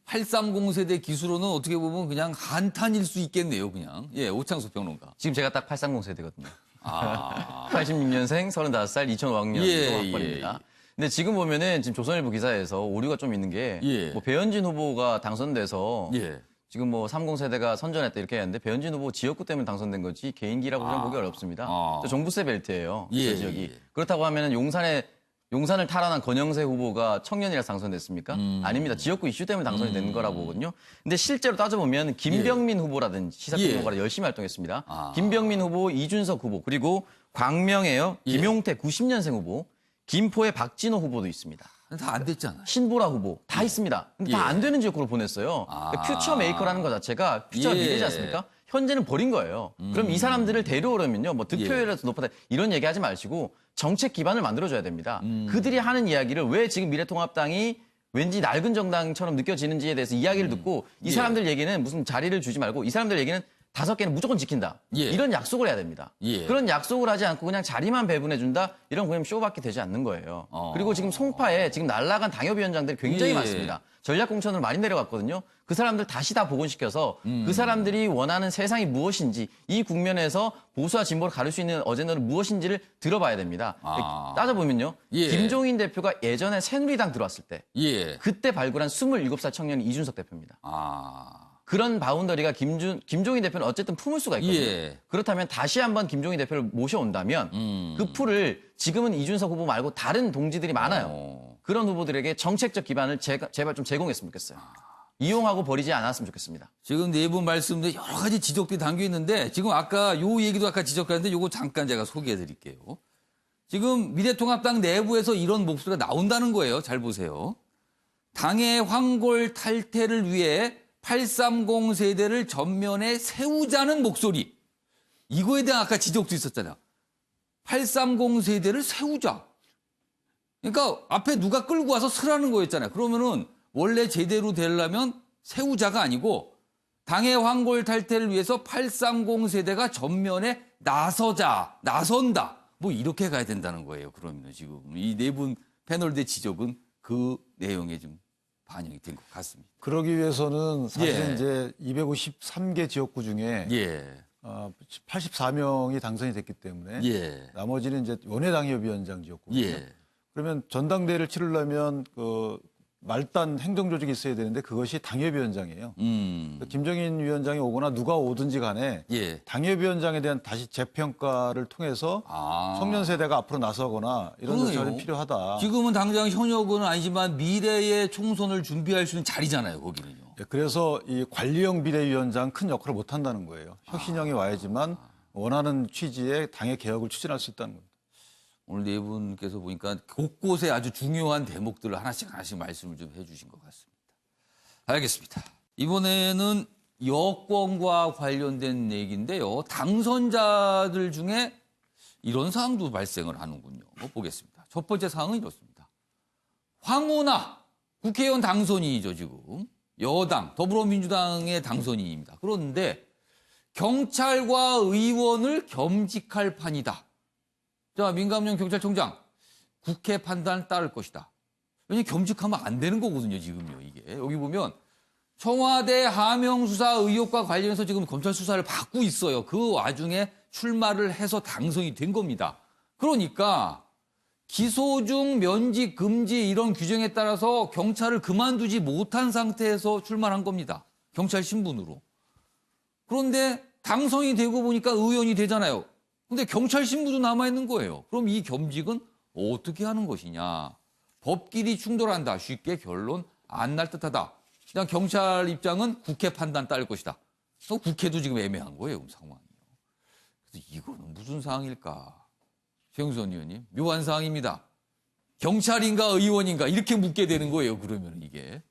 830 세대 기수로는 어떻게 보면 그냥 한탄일 수 있겠네요, 그냥. 예, 오창수 평론가. 지금 제가 딱 830 세대거든요. 아. 86년생, 35살, 2005학년 예, 학번입니다. 근데 지금 보면은 지금 조선일보 기사에서 오류가 좀 있는 게 예. 뭐 배현진 후보가 당선돼서 예. 지금 뭐 30 세대가 선전했다 이렇게 했는데 배현진 후보 지역구 때문에 당선된 거지 개인기라고 저는 보기 어렵습니다. 저 정부세 벨트예요. 예, 그 지역이. 예. 그렇다고 하면은 용산을 탈환한 권영세 후보가 청년이라 당선됐습니까? 아닙니다. 지역구 이슈 때문에 당선이 된 거라고 보거든요. 근데 실제로 따져보면 김병민 후보라든지 시사평론가로 열심히 활동했습니다. 김병민 후보, 이준석 후보, 그리고 광명에요. 김용태 90년생 후보, 김포의 박진호 후보도 있습니다. 다 안 됐잖아요. 신보라 후보 다 있습니다. 근데 다 안 되는 지역구로 보냈어요. 퓨처 메이커라는 것 자체가 퓨처가 예. 미래지 않습니까? 현재는 버린 거예요. 그럼 이 사람들을 데려오려면요, 뭐 득표율에서 높아다 이런 얘기하지 마시고 정책 기반을 만들어줘야 됩니다. 그들이 하는 이야기를 왜 지금 미래통합당이 왠지 낡은 정당처럼 느껴지는지에 대해서 이야기를 듣고 이 사람들 얘기는 무슨 자리를 주지 말고 이 사람들 얘기는 5개는 무조건 지킨다. 예. 이런 약속을 해야 됩니다. 예. 그런 약속을 하지 않고 그냥 자리만 배분해준다? 이런 그냥 쇼밖에 되지 않는 거예요. 그리고 지금 송파에 지금 날아간 당협위원장들이 굉장히 예. 많습니다. 전략공천으로 많이 내려갔거든요. 그 사람들 다시 다 복원시켜서 그 사람들이 원하는 세상이 무엇인지 이 국면에서 보수와 진보를 가를 수 있는 어젠다는 무엇인지를 들어봐야 됩니다. 따져보면요. 예. 김종인 대표가 예전에 새누리당 들어왔을 때 예. 그때 발굴한 27살 청년이 이준석 대표입니다. 그런 바운더리가 김종인 대표는 어쨌든 품을 수가 있거든요. 예. 그렇다면 다시 한번 김종인 대표를 모셔온다면 그 풀을 지금은 이준석 후보 말고 다른 동지들이 많아요. 그런 후보들에게 정책적 기반을 제발 좀 제공했으면 좋겠어요. 이용하고 버리지 않았으면 좋겠습니다. 지금 네 분 말씀도 여러 가지 지적들이 담겨 있는데 지금 아까 요 얘기도 아까 지적하는데 요거 잠깐 제가 소개해 드릴게요. 지금 미래통합당 내부에서 이런 목소리가 나온다는 거예요. 잘 보세요. 당의 황골 탈퇴를 위해 830 세대를 전면에 세우자는 목소리. 이거에 대한 아까 지적도 있었잖아요. 830 세대를 세우자. 그러니까 앞에 누가 끌고 와서 서라는 거였잖아요. 그러면은 원래 제대로 되려면 세우자가 아니고 당의 황골 탈퇴를 위해서 830 세대가 전면에 나선다. 뭐 이렇게 가야 된다는 거예요. 그러면 지금 이 네 분 패널대 지적은 그 내용에 좀 반영이 된 것 같습니다. 그러기 위해서는 사실 예. 이제 253개 지역구 중에 예. 84명이 당선이 됐기 때문에 예. 나머지는 이제 원외당협위원장 지역구거든요. 예. 그러면 전당대회를 치르려면 그 말단 행정조직이 있어야 되는데 그것이 당협위원장이에요. 김정인 위원장이 오거나 누가 오든지 간에 예. 당협위원장에 대한 다시 재평가를 통해서 청년 세대가 앞으로 나서거나 이런 그러네요. 절차는 필요하다. 지금은 당장 현역은 아니지만 미래의 총선을 준비할 수 있는 자리잖아요, 거기는요. 그래서 이 관리형 비대위원장 큰 역할을 못 한다는 거예요. 혁신형이 와야지만 원하는 취지의 당의 개혁을 추진할 수 있다는 겁니다. 오늘 네 분께서 보니까 곳곳에 아주 중요한 대목들을 하나씩 말씀을 좀 해주신 것 같습니다. 알겠습니다. 이번에는 여권과 관련된 얘기인데요. 당선자들 중에 이런 사항도 발생을 하는군요. 보겠습니다. 첫 번째 사항은 이렇습니다. 황운하 국회의원 당선인이죠, 지금. 여당 더불어민주당의 당선인입니다. 그런데 경찰과 의원을 겸직할 판이다. 자, 민감용 경찰청장, 국회 판단 따를 것이다. 왜냐면 겸직하면 안 되는 거거든요, 지금요, 이게. 여기 보면 청와대 하명 수사 의혹과 관련해서 지금 검찰 수사를 받고 있어요. 그 와중에 출마를 해서 당선이 된 겁니다. 그러니까 기소 중 면직 금지 이런 규정에 따라서 경찰을 그만두지 못한 상태에서 출마한 겁니다. 경찰 신분으로. 그런데 당선이 되고 보니까 의원이 되잖아요. 근데 경찰 신분도 남아있는 거예요. 그럼 이 겸직은 어떻게 하는 것이냐. 법끼리 충돌한다. 쉽게 결론 안 날 듯하다. 그냥 경찰 입장은 국회 판단 따를 것이다. 국회도 지금 애매한 거예요, 상황이요. 그래서 이거는 무슨 상황일까? 최영선 의원님, 묘한 상황입니다. 경찰인가 의원인가 이렇게 묻게 되는 거예요, 그러면 이게.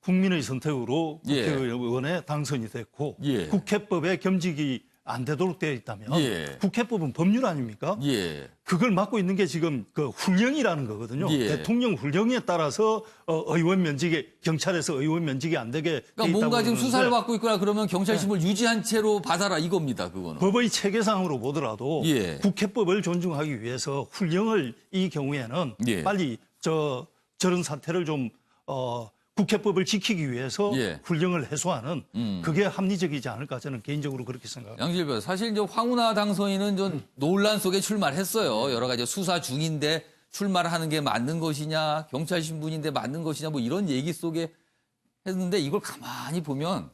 국민의 선택으로 예. 국회의원에 당선이 됐고 예. 국회법에 겸직이 안 되도록 되어 있다면 예. 국회법은 법률 아닙니까? 예. 그걸 맡고 있는 게 지금 그 훈령이라는 거거든요. 예. 대통령 훈령에 따라서 의원 면직이 경찰에서 의원 면직이 안 되게 돼 그러니까 있다고 뭔가 지금 그러는데 수사를 받고 있거나 그러면 경찰 신분을 유지한 채로 받아라 이겁니다, 그거는. 법의 체계상으로 보더라도 예. 국회법을 존중하기 위해서 훈령을 이 경우에는 예. 빨리 저런 사태를 좀 국회법을 지키기 위해서 예. 훈령을 해소하는 그게 합리적이지 않을까 저는 개인적으로 그렇게 생각합니다. 양질변 사실 이제 황운하 당선인은 좀 논란 속에 출마를 했어요. 여러 가지 수사 중인데 출마를 하는 게 맞는 것이냐, 경찰 신분인데 맞는 것이냐, 뭐 이런 얘기 속에 했는데 이걸 가만히 보면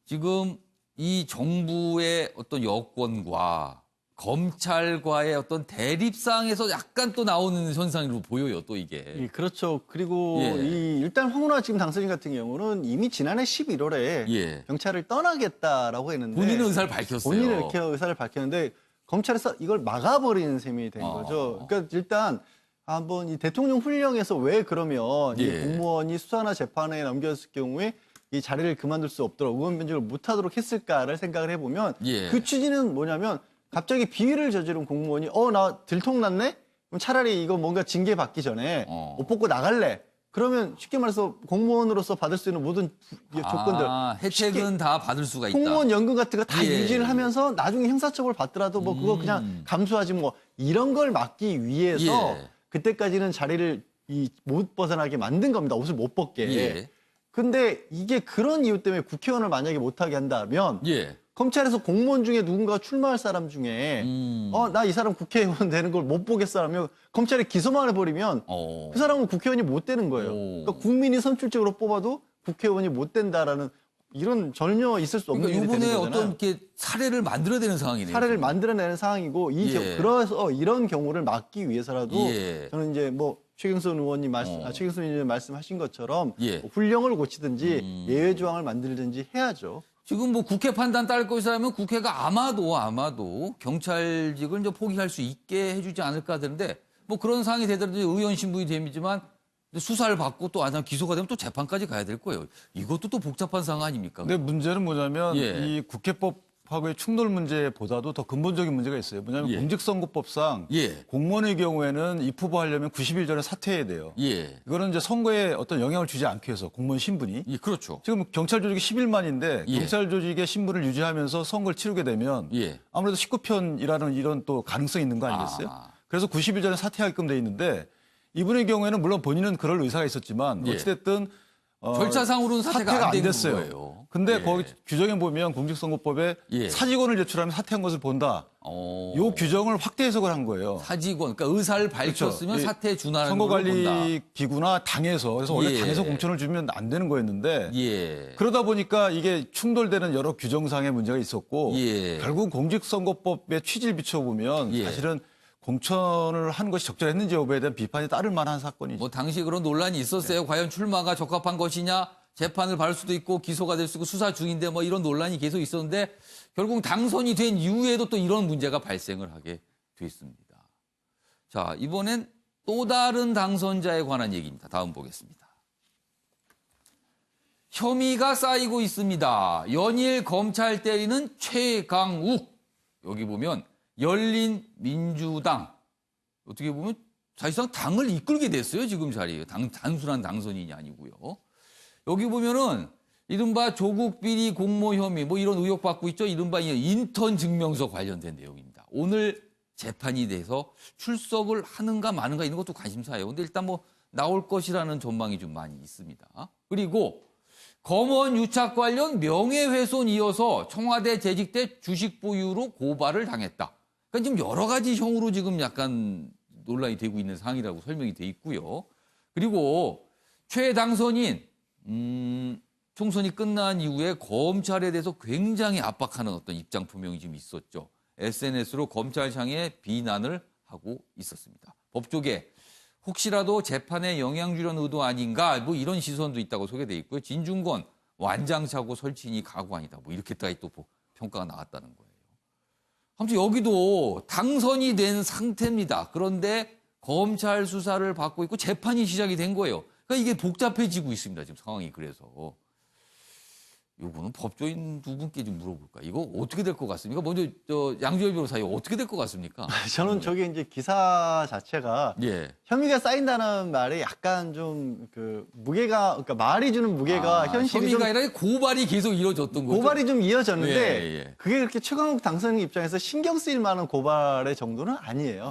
지금 이 정부의 어떤 여권과 검찰과의 어떤 대립상에서 약간 또 나오는 현상으로 보여요, 또 이게. 예, 그렇죠. 그리고 예. 일단 황운하 지금 당선인 같은 경우는 이미 지난해 11월에 예. 경찰을 떠나겠다라고 했는데 본인은 의사를 밝혔어요. 본인은 이렇게 의사를 밝혔는데 검찰에서 이걸 막아버리는 셈이 된 거죠. 그러니까 일단 한번 이 대통령 훈령에서 왜 그러면 이 예. 공무원이 수사나 재판에 넘겼을 경우에 이 자리를 그만둘 수 없도록 의원 면직을 못하도록 했을까를 생각을 해보면 예. 그 취지는 뭐냐면 갑자기 비위를 저지른 공무원이 나 들통났네? 그럼 차라리 이거 뭔가 징계 받기 전에 옷 벗고 나갈래? 그러면 쉽게 말해서 공무원으로서 받을 수 있는 모든 조건들 혜택은 다 받을 수가 있다. 공무원 연금 같은 거 다 예. 유지를 하면서 나중에 형사처벌 받더라도 뭐 그거 그냥 감수하지 뭐 이런 걸 막기 위해서 예. 그때까지는 자리를 못 벗어나게 만든 겁니다. 옷을 못 벗게. 예. 근데 이게 그런 이유 때문에 국회의원을 만약에 못하게 한다면 예. 검찰에서 공무원 중에 누군가 출마할 사람 중에 나 이 사람 국회의원 되는 걸 못 보겠어 하면 검찰이 기소만 해버리면 그 사람은 국회의원이 못 되는 거예요. 그러니까 국민이 선출적으로 뽑아도 국회의원이 못 된다라는 이런 전혀 있을 수 없는 그러니까 일이 되는 이번에 거잖아요. 어떤 이렇게 사례를 만들어내는 상황이네요. 사례를 지금. 만들어내는 상황이고 예. 그래서 이런 경우를 막기 위해서라도 예. 저는 이제 뭐 최경선 의원님 최경선 의원님 말씀하신 것처럼 예. 뭐 훈령을 고치든지 예외 조항을 만들든지 해야죠. 지금 뭐 국회 판단 따를 것이라면 국회가 아마도 경찰직을 이제 포기할 수 있게 해주지 않을까 하는데 뭐 그런 상황이 되더라도 의원 신분이 되지만 수사를 받고 또 아니면 기소가 되면 또 재판까지 가야 될 거예요. 이것도 또 복잡한 상황 아닙니까? 근데 문제는 뭐냐면 예. 이 국회법하고의 충돌 문제보다도 더 근본적인 문제가 있어요. 뭐냐면 예. 공직선거법상 예. 공무원의 경우에는 입후보하려면 90일 전에 사퇴해야 돼요. 예. 이거는 이제 선거에 어떤 영향을 주지 않기 위해서 공무원 신분이. 예, 그렇죠. 지금 경찰 조직이 11만인데 예. 경찰 조직의 신분을 유지하면서 선거를 치르게 되면 예. 아무래도 19편이라는 이런 또 가능성이 있는 거 아니겠어요? 그래서 90일 전에 사퇴하게끔 돼 있는데 이분의 경우에는 물론 본인은 그럴 의사가 있었지만 예. 어찌됐든 절차상으로는 사퇴가 안 되는 됐어요. 거예요. 근데 예. 거기 규정에 보면 공직선거법에 예. 사직원을 제출하면 사퇴한 것을 본다. 요 규정을 확대 해석을 한 거예요. 사직원, 그러니까 의사를 밝혔으면 그렇죠. 사퇴에 준하는 걸로 본다. 선거관리 기구나 당에서 그래서 원래 예. 당에서 공천을 주면 안 되는 거였는데 예. 그러다 보니까 이게 충돌되는 여러 규정상의 문제가 있었고 예. 결국 공직선거법의 취지를 비춰보면 예. 사실은 공천을 한 것이 적절했는지 여부에 대한 비판이 따를 만한 사건이죠. 뭐 당시 그런 논란이 있었어요. 네. 과연 출마가 적합한 것이냐, 재판을 받을 수도 있고 기소가 될 수 있고 수사 중인데 뭐 이런 논란이 계속 있었는데 결국 당선이 된 이후에도 또 이런 문제가 발생을 하게 됐습니다. 자, 이번엔 또 다른 당선자에 관한 얘기입니다. 다음 보겠습니다. 혐의가 쌓이고 있습니다. 연일 검찰 때리는 최강욱. 여기 보면 열린민주당. 어떻게 보면 사실상 당을 이끌게 됐어요. 지금 자리에. 단순한 당선인이 아니고요. 여기 보면은 이른바 조국 비리 공모 혐의 뭐 이런 의혹 받고 있죠. 이른바 인턴 증명서 관련된 내용입니다. 오늘 재판이 돼서 출석을 하는가 마는가 이런 것도 관심사예요. 근데 일단 뭐 나올 것이라는 전망이 좀 많이 있습니다. 그리고 검언 유착 관련 명예훼손 이어서 청와대 재직 때 주식 보유로 고발을 당했다. 그러니까 지금 여러 가지 형으로 지금 약간 논란이 되고 있는 상황이라고 설명이 돼 있고요. 그리고 최 당선인 총선이 끝난 이후에 검찰에 대해서 굉장히 압박하는 어떤 입장 표명이 좀 있었죠. SNS로 검찰 향해 비난을 하고 있었습니다. 법조계 혹시라도 재판에 영향 주려는 의도 아닌가 뭐 이런 시선도 있다고 소개돼 있고요. 진중권 완장차고 설친이 각오 아니다. 뭐 이렇게까지 또 평가가 나왔다는 거예요. 아무튼 여기도 당선이 된 상태입니다. 그런데 검찰 수사를 받고 있고 재판이 시작이 된 거예요. 그러니까 이게 복잡해지고 있습니다. 지금 상황이 그래서. 요거는 법조인 두 분께 좀 물어볼까? 이거 어떻게 될 것 같습니까? 먼저 양지열 변호사 이거 어떻게 될 것 같습니까? 저는 저게 이제 기사 자체가 예. 혐의가 쌓인다는 말이 약간 좀 그 무게가 그러니까 말이 주는 무게가 현실이 혐의가 좀 아니라 고발이 계속 이루어졌던 거죠. 고발이 좀 이어졌는데 예. 그게 그렇게 최강욱 당선인 입장에서 신경 쓰일 만한 고발의 정도는 아니에요.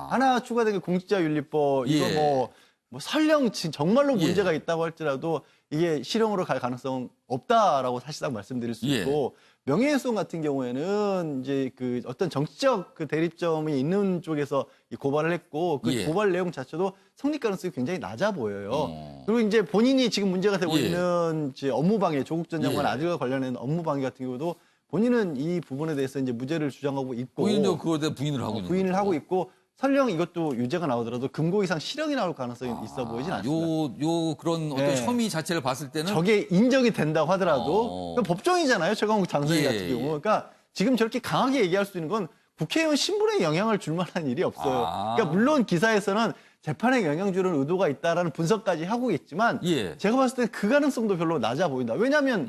하나 추가된 게 공직자윤리법 이거 뭐 설령 정말로 문제가 있다고 할지라도 이게 실형으로 갈 가능성 없다라고 사실상 말씀드릴 수 있고 명예훼손 같은 경우에는 이제 그 어떤 정치적 그 대립점이 있는 쪽에서 이 고발을 했고 그 고발 내용 자체도 성립 가능성이 굉장히 낮아 보여요. 그리고 이제 본인이 지금 문제가 되고 있는 이제 업무방해 조국 전 장관 아들과 관련된 업무방해 같은 경우도 본인은 이 부분에 대해서 이제 무죄를 주장하고 있고 본인도 그거에 대해 부인을 하고 있는 부인을 거죠. 하고 있고 설령 이것도 유죄가 나오더라도 금고 이상 실형이 나올 가능성이 있어 보이진 않습니다. 그런 어떤 혐의 자체를 봤을 때는 저게 인정이 된다고 하더라도 그건 법정이잖아요. 최강욱 당선인 같은 경우. 그러니까 지금 저렇게 강하게 얘기할 수 있는 건 국회의원 신분에 영향을 줄 만한 일이 없어요. 그러니까 물론 기사에서는 재판에 영향 주는 의도가 있다라는 분석까지 하고 있지만 제가 봤을 때 그 가능성도 별로 낮아 보인다. 왜냐하면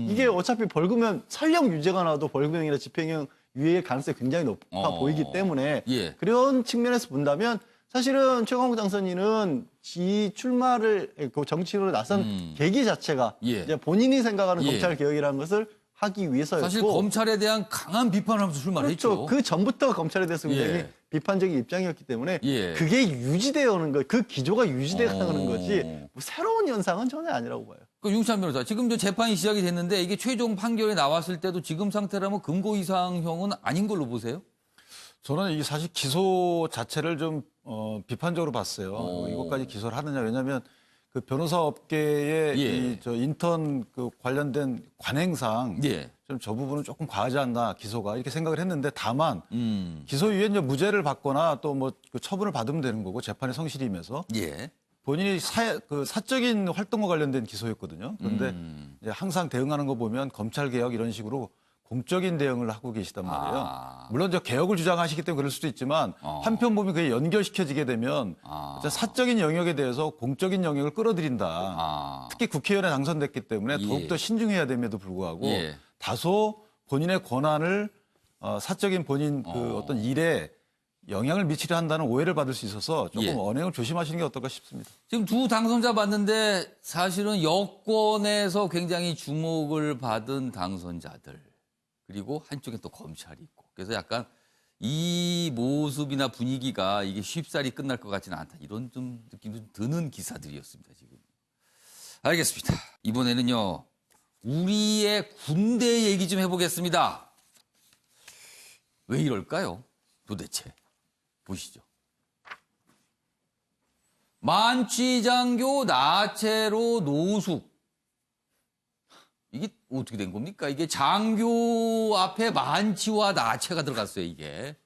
이게 어차피 벌금은 설령 유죄가 나와도 벌금형이나 집행형 유예의 가능성이 굉장히 높아 보이기 때문에 그런 측면에서 본다면 사실은 최강욱 당선인은 이 출마를 그 정치인으로 나선 계기 자체가 이제 본인이 생각하는 검찰 개혁이라는 것을 하기 위해서였고 사실 검찰에 대한 강한 비판을 하면서 출마를 했죠. 그렇죠. 그 전부터 검찰에 대해서 굉장히 비판적인 입장이었기 때문에 그게 유지되어 오는 거, 그 기조가 유지되어 가는 거지 뭐 새로운 현상은 전혀 아니라고 봐요. 윤찬 변호사, 지금 재판이 시작이 됐는데 이게 최종 판결이 나왔을 때도 지금 상태라면 금고 이상형은 아닌 걸로 보세요? 저는 이 사실 기소 자체를 좀 비판적으로 봤어요. 이것까지 기소를 하느냐. 왜냐하면 그 변호사 업계의 저 인턴 그 관련된 관행상 좀 저 부분은 조금 과하지 않나 기소가 이렇게 생각을 했는데 다만 기소 이후에 이제 무죄를 받거나 또 뭐 그 처분을 받으면 되는 거고 재판의 성실히 임해서 본인이 사적인 활동과 관련된 기소였거든요. 그런데 이제 항상 대응하는 거 보면 검찰 개혁 이런 식으로 공적인 대응을 하고 계시단 말이에요. 물론 저 개혁을 주장하시기 때문에 그럴 수도 있지만 한편 보면 그게 연결시켜지게 되면 사적인 영역에 대해서 공적인 영역을 끌어들인다. 특히 국회의원에 당선됐기 때문에 더욱더 신중해야 됨에도 불구하고 다소 본인의 권한을 사적인 본인 그 어떤 일에 영향을 미치려 한다는 오해를 받을 수 있어서 조금 언행을 조심하시는 게 어떨까 싶습니다. 지금 두 당선자 봤는데 사실은 여권에서 굉장히 주목을 받은 당선자들 그리고 한쪽에 또 검찰이 있고 그래서 약간 이 모습이나 분위기가 이게 쉽사리 끝날 것 같지는 않다. 이런 좀 느낌이 좀 드는 기사들이었습니다. 지금. 알겠습니다. 이번에는요. 우리의 군대 얘기 좀 해보겠습니다. 왜 이럴까요? 도대체. 보시죠. 만취장교 나체로 노숙. 이게 어떻게 된 겁니까? 이게 장교 앞에 만취와 나체가 들어갔어요, 이게.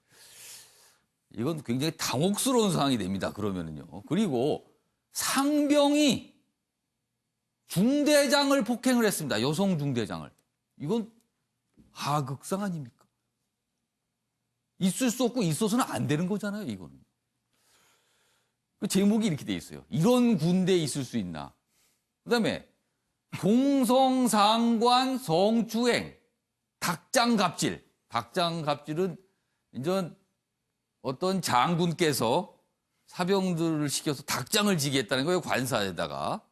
이건 굉장히 당혹스러운 상황이 됩니다, 그러면은요. 그리고 상병이 중대장을 폭행을 했습니다, 여성 중대장을. 이건 하극상 아닙니까? 있을 수 없고 있어서는 안 되는 거잖아요, 이거는. 그 제목이 이렇게 돼 있어요. 이런 군대에 있을 수 있나. 그다음에 동성상관 성추행, 닭장갑질. 닭장갑질은 이제 어떤 장군께서 사병들을 시켜서 닭장을 지게 했다는 거예요, 관사에다가.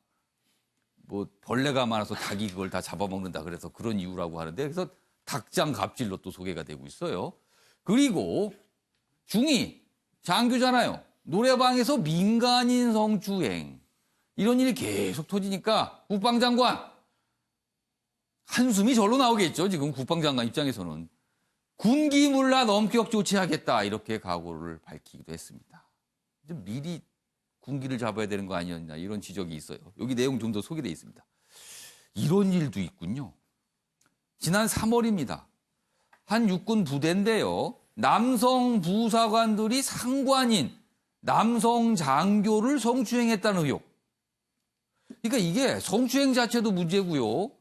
뭐 벌레가 많아서 닭이 그걸 다 잡아먹는다 그래서 그런 이유라고 하는데 그래서 닭장 갑질로 또 소개가 되고 있어요. 그리고 중2 장교잖아요. 노래방에서 민간인 성추행 이런 일이 계속 터지니까 국방장관 한숨이 절로 나오겠죠. 지금 국방장관 입장에서는 군기문란 엄격 조치하겠다 이렇게 각오를 밝히기도 했습니다. 좀 미리 군기를 잡아야 되는 거 아니었나 이런 지적이 있어요. 여기 내용 좀 더 소개되어 있습니다. 이런 일도 있군요. 지난 3월입니다. 한 육군 부대인데요. 남성 부사관들이 상관인 남성 장교를 성추행했다는 의혹. 그러니까 이게 성추행 자체도 문제고요.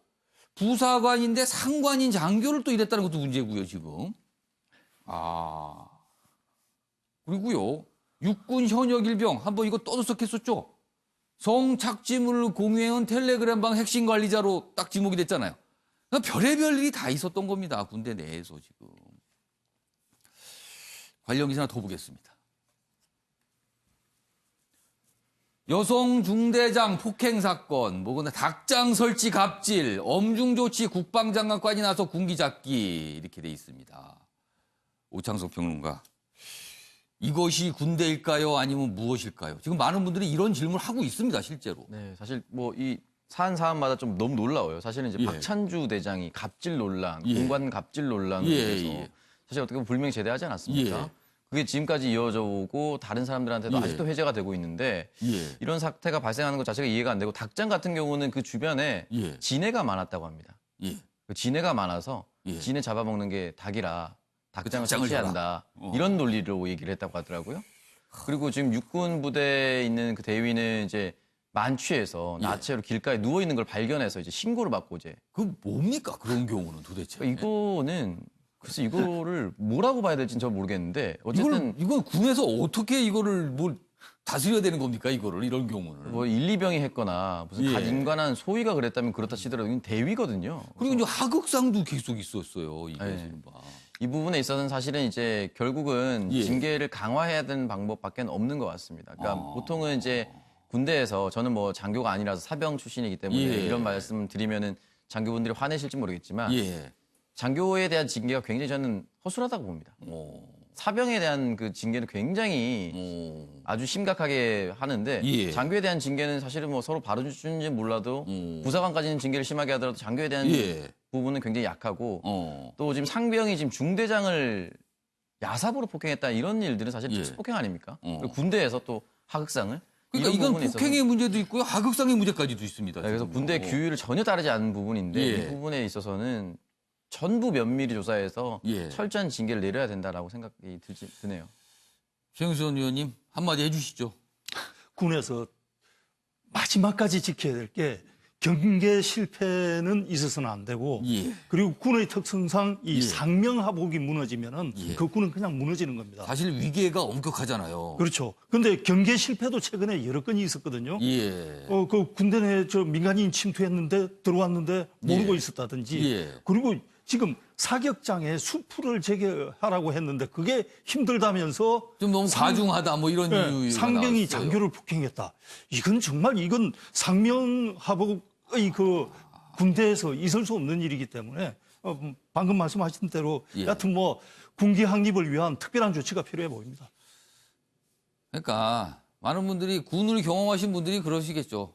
부사관인데 상관인 장교를 또 이랬다는 것도 문제고요, 지금. 그리고요. 육군 현역 일병 한번 이거 떠들썩했었죠. 성착취물을 공유해온 텔레그램방 핵심 관리자로 딱 지목이 됐잖아요. 그러니까 별의별 일이 다 있었던 겁니다. 군대 내에서 지금. 관련 기사 하나 더 보겠습니다. 여성 중대장 폭행 사건, 닭장 설치 갑질, 엄중 조치 국방장관까지 나서 군기 잡기 이렇게 돼 있습니다. 오창석 평론가. 이것이 군대일까요? 아니면 무엇일까요? 지금 많은 분들이 이런 질문을 하고 있습니다, 실제로. 네, 사실 뭐 이 사안마다 좀 너무 놀라워요. 사실은 이제 박찬주 대장이 갑질 논란, 군관 갑질 논란에 대해서 사실 어떻게 보면 불명예 제대하지 않았습니까? 그게 지금까지 이어져 오고 다른 사람들한테도 아직도 회자가 되고 있는데 이런 사태가 발생하는 것 자체가 이해가 안 되고 닭장 같은 경우는 그 주변에 진해가 많았다고 합니다. 그 진해가 많아서 진해 잡아먹는 게 닭이라 닭장을 설치한다. 이런 논리로 얘기를 했다고 하더라고요. 그리고 지금 육군 부대에 있는 그 대위는 이제 만취해서 나체로 길가에 누워 있는 걸 발견해서 이제 신고를 받고 이제 그 뭡니까 그런 경우는 도대체? 그러니까 이거는 글쎄 이거를 뭐라고 봐야 될지는 잘 모르겠는데 어쨌든 이건 군에서 어떻게 이거를 뭘 다스려야 되는 겁니까 이거를 이런 경우는? 뭐 1, 2병이 했거나 무슨 인관한 소위가 그랬다면 그렇다 치더라도 이건 대위거든요. 그리고 이제 하극상도 계속 있었어요. 이게 지금 봐. 이 부분에 있어서는 사실은 이제 결국은 징계를 강화해야 되는 방법밖에 없는 것 같습니다. 그러니까 보통은 이제 군대에서 저는 뭐 장교가 아니라서 사병 출신이기 때문에 이런 말씀 드리면은 장교분들이 화내실지 모르겠지만 장교에 대한 징계가 굉장히 저는 허술하다고 봅니다. 사병에 대한 그 징계는 굉장히 아주 심각하게 하는데 장교에 대한 징계는 사실은 뭐 서로 바로 주는지 몰라도 부사관까지는 징계를 심하게 하더라도 장교에 대한 부분은 굉장히 약하고 또 지금 상병이 지금 중대장을 야삽으로 폭행했다 이런 일들은 사실 특수폭행 아닙니까? 그리고 군대에서 또 하극상을 그러니까 이건 폭행의 문제도 있고요. 하극상의 문제까지도 있습니다. 네, 그래서 군대 규율을 전혀 따르지 않는 부분인데 이 부분에 있어서는 전부 면밀히 조사해서 철저한 징계를 내려야 된다라고 생각이 드네요. 최영선 의원님 한마디 해주시죠. 군에서 마지막까지 지켜야 될 게 경계 실패는 있어서는 안 되고 그리고 군의 특성상 이 상명하복이 무너지면은 그 군은 그냥 무너지는 겁니다. 사실 위계가 엄격하잖아요. 그렇죠. 근데 경계 실패도 최근에 여러 건이 있었거든요. 그 군대 내에 저 민간인 침투했는데 들어왔는데 모르고 있었다든지 그리고 지금 사격장에 수풀을 재개하라고 했는데 그게 힘들다면서 좀 너무 과중하다 뭐 이런 이유 상병이 장교를 폭행했다. 이건 정말 이건 상명하복의 그 군대에서 있을 수 없는 일이기 때문에 방금 말씀하신 대로 여하튼 뭐 군기 확립을 위한 특별한 조치가 필요해 보입니다. 그러니까 많은 분들이 군을 경험하신 분들이 그러시겠죠.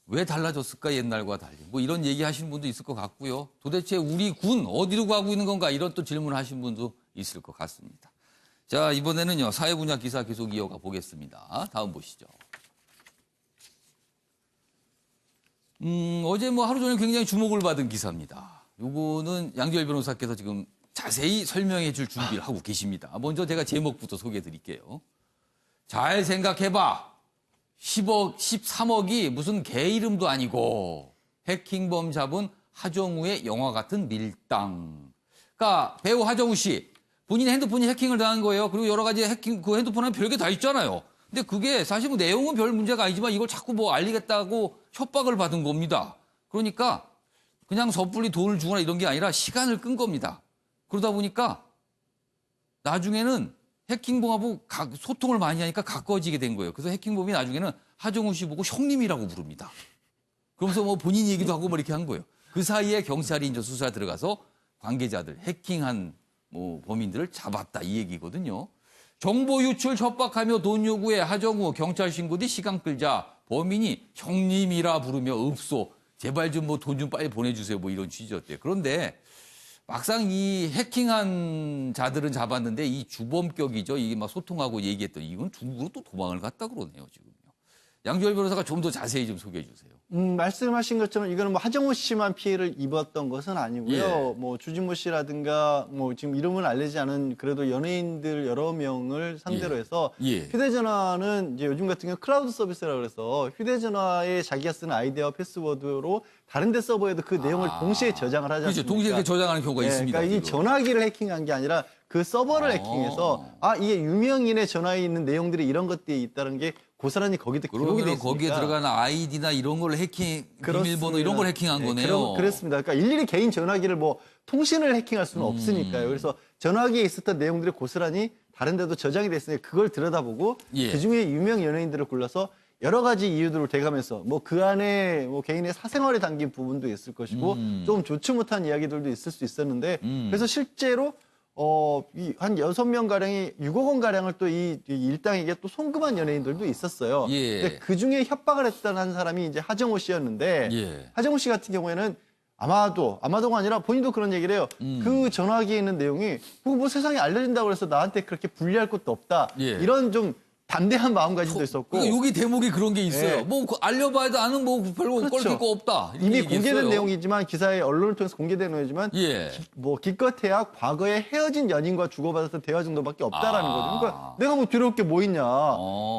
왜 달라졌을까 옛날과 달리 뭐 이런 얘기 하시는 분도 있을 것 같고요. 도대체 우리 군 어디로 가고 있는 건가 이런 또 질문 하신 분도 있을 것 같습니다. 자 이번에는요 사회 분야 기사 계속 이어가 보겠습니다. 다음 보시죠. 어제 뭐 하루 종일 굉장히 주목을 받은 기사입니다. 요거는 양지열 변호사께서 지금 자세히 설명해 줄 준비를 하고 계십니다. 먼저 제가 제목부터 소개해 드릴게요. 잘 생각해봐. 10억, 13억이 무슨 개 이름도 아니고 해킹범 잡은 하정우의 영화 같은 밀당. 그러니까 배우 하정우 씨 본인의 핸드폰이 해킹을 당한 거예요. 그리고 여러 가지 해킹 그 핸드폰에 별게 다 있잖아요. 근데 그게 사실 뭐 내용은 별 문제가 아니지만 이걸 자꾸 뭐 알리겠다고 협박을 받은 겁니다. 그러니까 그냥 섣불리 돈을 주거나 이런 게 아니라 시간을 끈 겁니다. 그러다 보니까 나중에는 해킹범하고 소통을 많이 하니까 가까워지게 된 거예요. 그래서 해킹범이 나중에는 하정우 씨 보고 형님이라고 부릅니다. 그러면서 뭐 본인 얘기도 하고 뭐 이렇게 한 거예요. 그 사이에 경찰이 이제 수사 들어가서 관계자들, 해킹한 뭐 범인들을 잡았다 이 얘기거든요. 정보 유출 협박하며 돈 요구해 하정우 경찰 신고 뒤 시간 끌자 범인이 형님이라 부르며 읍소 제발 좀 뭐 돈 좀 빨리 보내주세요 뭐 이런 취지였대요. 그런데 막상 이 해킹한 자들은 잡았는데 이 주범격이죠. 이게 막 소통하고 얘기했더니 이건 중국으로 또 도망을 갔다 그러네요 지금요. 양조열 변호사가 좀 더 자세히 좀 소개해 주세요. 말씀하신 것처럼 이거는 뭐 하정우 씨만 피해를 입었던 것은 아니고요. 예. 뭐 주진모 씨라든가 뭐 지금 이름은 알리지 않은 그래도 연예인들 여러 명을 상대로 해서 예. 휴대전화는 이제 요즘 같은 경우 클라우드 서비스라고 그래서 휴대전화에 자기가 쓰는 아이디와 패스워드로 다른 데 서버에도 그 내용을 동시에 저장을 하지 않습니까? 그렇죠. 동시에 이렇게 저장하는 경우가 있습니다. 그러니까 이 지금. 전화기를 해킹한 게 아니라 그 서버를 해킹해서 이게 유명인의 전화에 있는 내용들이 이런 것들이 있다는 게 고스란히 거기도 기록이 돼 그러면 있으니까. 거기에 들어가는 아이디나 이런 걸 해킹, 비밀번호 이런 걸 해킹한 거네요. 그렇습니다. 그러니까 일일이 개인 전화기를 뭐 통신을 해킹할 수는 없으니까요. 그래서 전화기에 있었던 내용들이 고스란히 다른 데도 저장이 됐으니까 그걸 들여다보고 예. 그중에 유명 연예인들을 골라서 여러 가지 이유들을 대가면서 뭐 그 안에 뭐 개인의 사생활에 담긴 부분도 있을 것이고 좀 좋지 못한 이야기들도 있을 수 있었는데 그래서 실제로 한 6명가량이 6억 원가량을 또 이 일당에게 또 송금한 연예인들도 있었어요. 예. 근데 그 중에 협박을 했던 한 사람이 이제 하정우 씨였는데 예. 하정우 씨 같은 경우에는 아마도가 아니라 본인도 그런 얘기를 해요. 그 전화기에 있는 내용이 그거 뭐 세상에 알려진다고 해서 나한테 그렇게 불리할 것도 없다. 예. 이런 좀 담대한 마음가짐도 있었고. 그러니까 여기 대목이 그런 게 있어요. 예. 뭐 알려봐야 아는 뭐 별로 그렇죠. 껄릴 거 없다. 이렇게 이미 얘기했어요. 공개된 내용이지만 기사에 언론을 통해서 공개된 내용이지만 예. 뭐 기껏해야 과거에 헤어진 연인과 주고받았던 대화 정도밖에 없다라는 거죠. 그러니까 내가 뭐 두려울 게 뭐 있냐.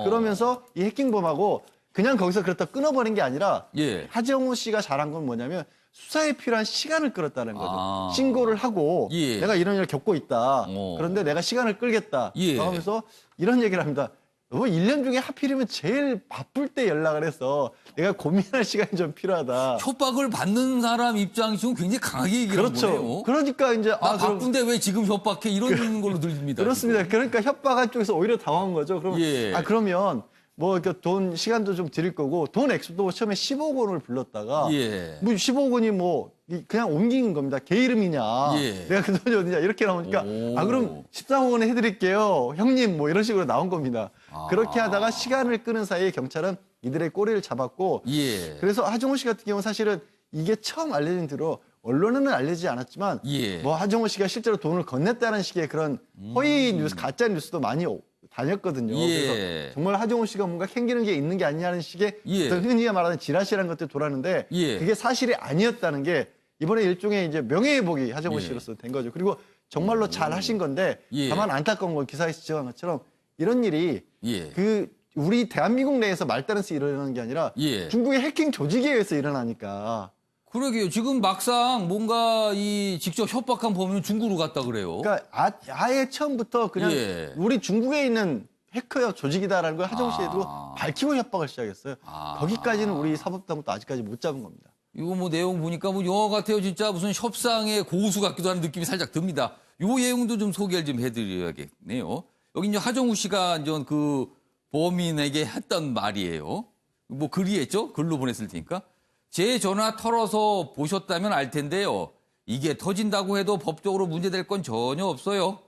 그러면서 이 해킹범하고 그냥 거기서 그렇다 끊어버린 게 아니라 예. 하정우 씨가 잘한 건 뭐냐면 수사에 필요한 시간을 끌었다는 거죠. 신고를 하고 예. 내가 이런 일을 겪고 있다. 그런데 내가 시간을 끌겠다. 예. 하면서 이런 얘기를 합니다. 뭐 1년 중에 하필이면 제일 바쁠 때 연락을 해서 내가 고민할 시간이 좀 필요하다. 협박을 받는 사람 입장에서는 굉장히 강하게 얘기를 한 거네요. 그렇죠. 그러니까 이제 나 바쁜데 왜 지금 협박해? 이런 걸로 들립니다. 그렇습니다. 그러니까 협박한 쪽에서 오히려 당황한 거죠. 그럼 예. 그러면 뭐 이렇게 돈 시간도 좀 드릴 거고 돈 액수도 처음에 15억 원을 불렀다가 예. 뭐 15억 원이 뭐 그냥 옮긴 겁니다. 걔 이름이냐, 예. 내가 그 돈이 어디냐 이렇게 나오니까 그럼 13억 원에 해드릴게요, 형님 뭐 이런 식으로 나온 겁니다. 그렇게 하다가 시간을 끄는 사이에 경찰은 이들의 꼬리를 잡았고 예. 그래서 하정우 씨 같은 경우는 사실은 이게 처음 알려진 뒤로 언론에는 알려지지 않았지만 예. 뭐 하정우 씨가 실제로 돈을 건넸다는 식의 그런 허위 뉴스, 가짜 뉴스도 많이 다녔거든요. 예. 그래서 정말 하정우 씨가 뭔가 캥기는 게 있는 게 아니냐는 식의 예. 어떤 흔히 말하는 지라시라는 것들이 돌았는데 예. 그게 사실이 아니었다는 게 이번에 일종의 이제 명예회복이 하정우 씨로서 된 거죠. 그리고 정말로 잘 하신 건데 예. 다만 안타까운 건 기사에서 지적한 것처럼 이런 일이 예. 그 우리 대한민국 내에서 말다른스 일어나는 게 아니라 예. 중국의 해킹 조직에 의해서 일어나니까. 그러게요. 지금 막상 뭔가 이 직접 협박한 범인은 중국으로 갔다 그래요. 그러니까 아예 처음부터 그냥 예. 우리 중국에 있는 해커 조직이다라는 걸 하정우 씨도 밝히고 협박을 시작했어요. 거기까지는 우리 사법당국도 아직까지 못 잡은 겁니다. 이거 뭐 내용 보니까 뭐 영화 같아요. 진짜 무슨 협상의 고수 같기도 하는 느낌이 살짝 듭니다. 요 내용도 좀 소개를 좀 해드려야겠네요. 여기 이제 하정우 씨가 이제 그 범인에게 했던 말이에요. 뭐 글이 했죠? 글로 보냈을 테니까. 제 전화 털어서 보셨다면 알 텐데요. 이게 터진다고 해도 법적으로 문제될 건 전혀 없어요.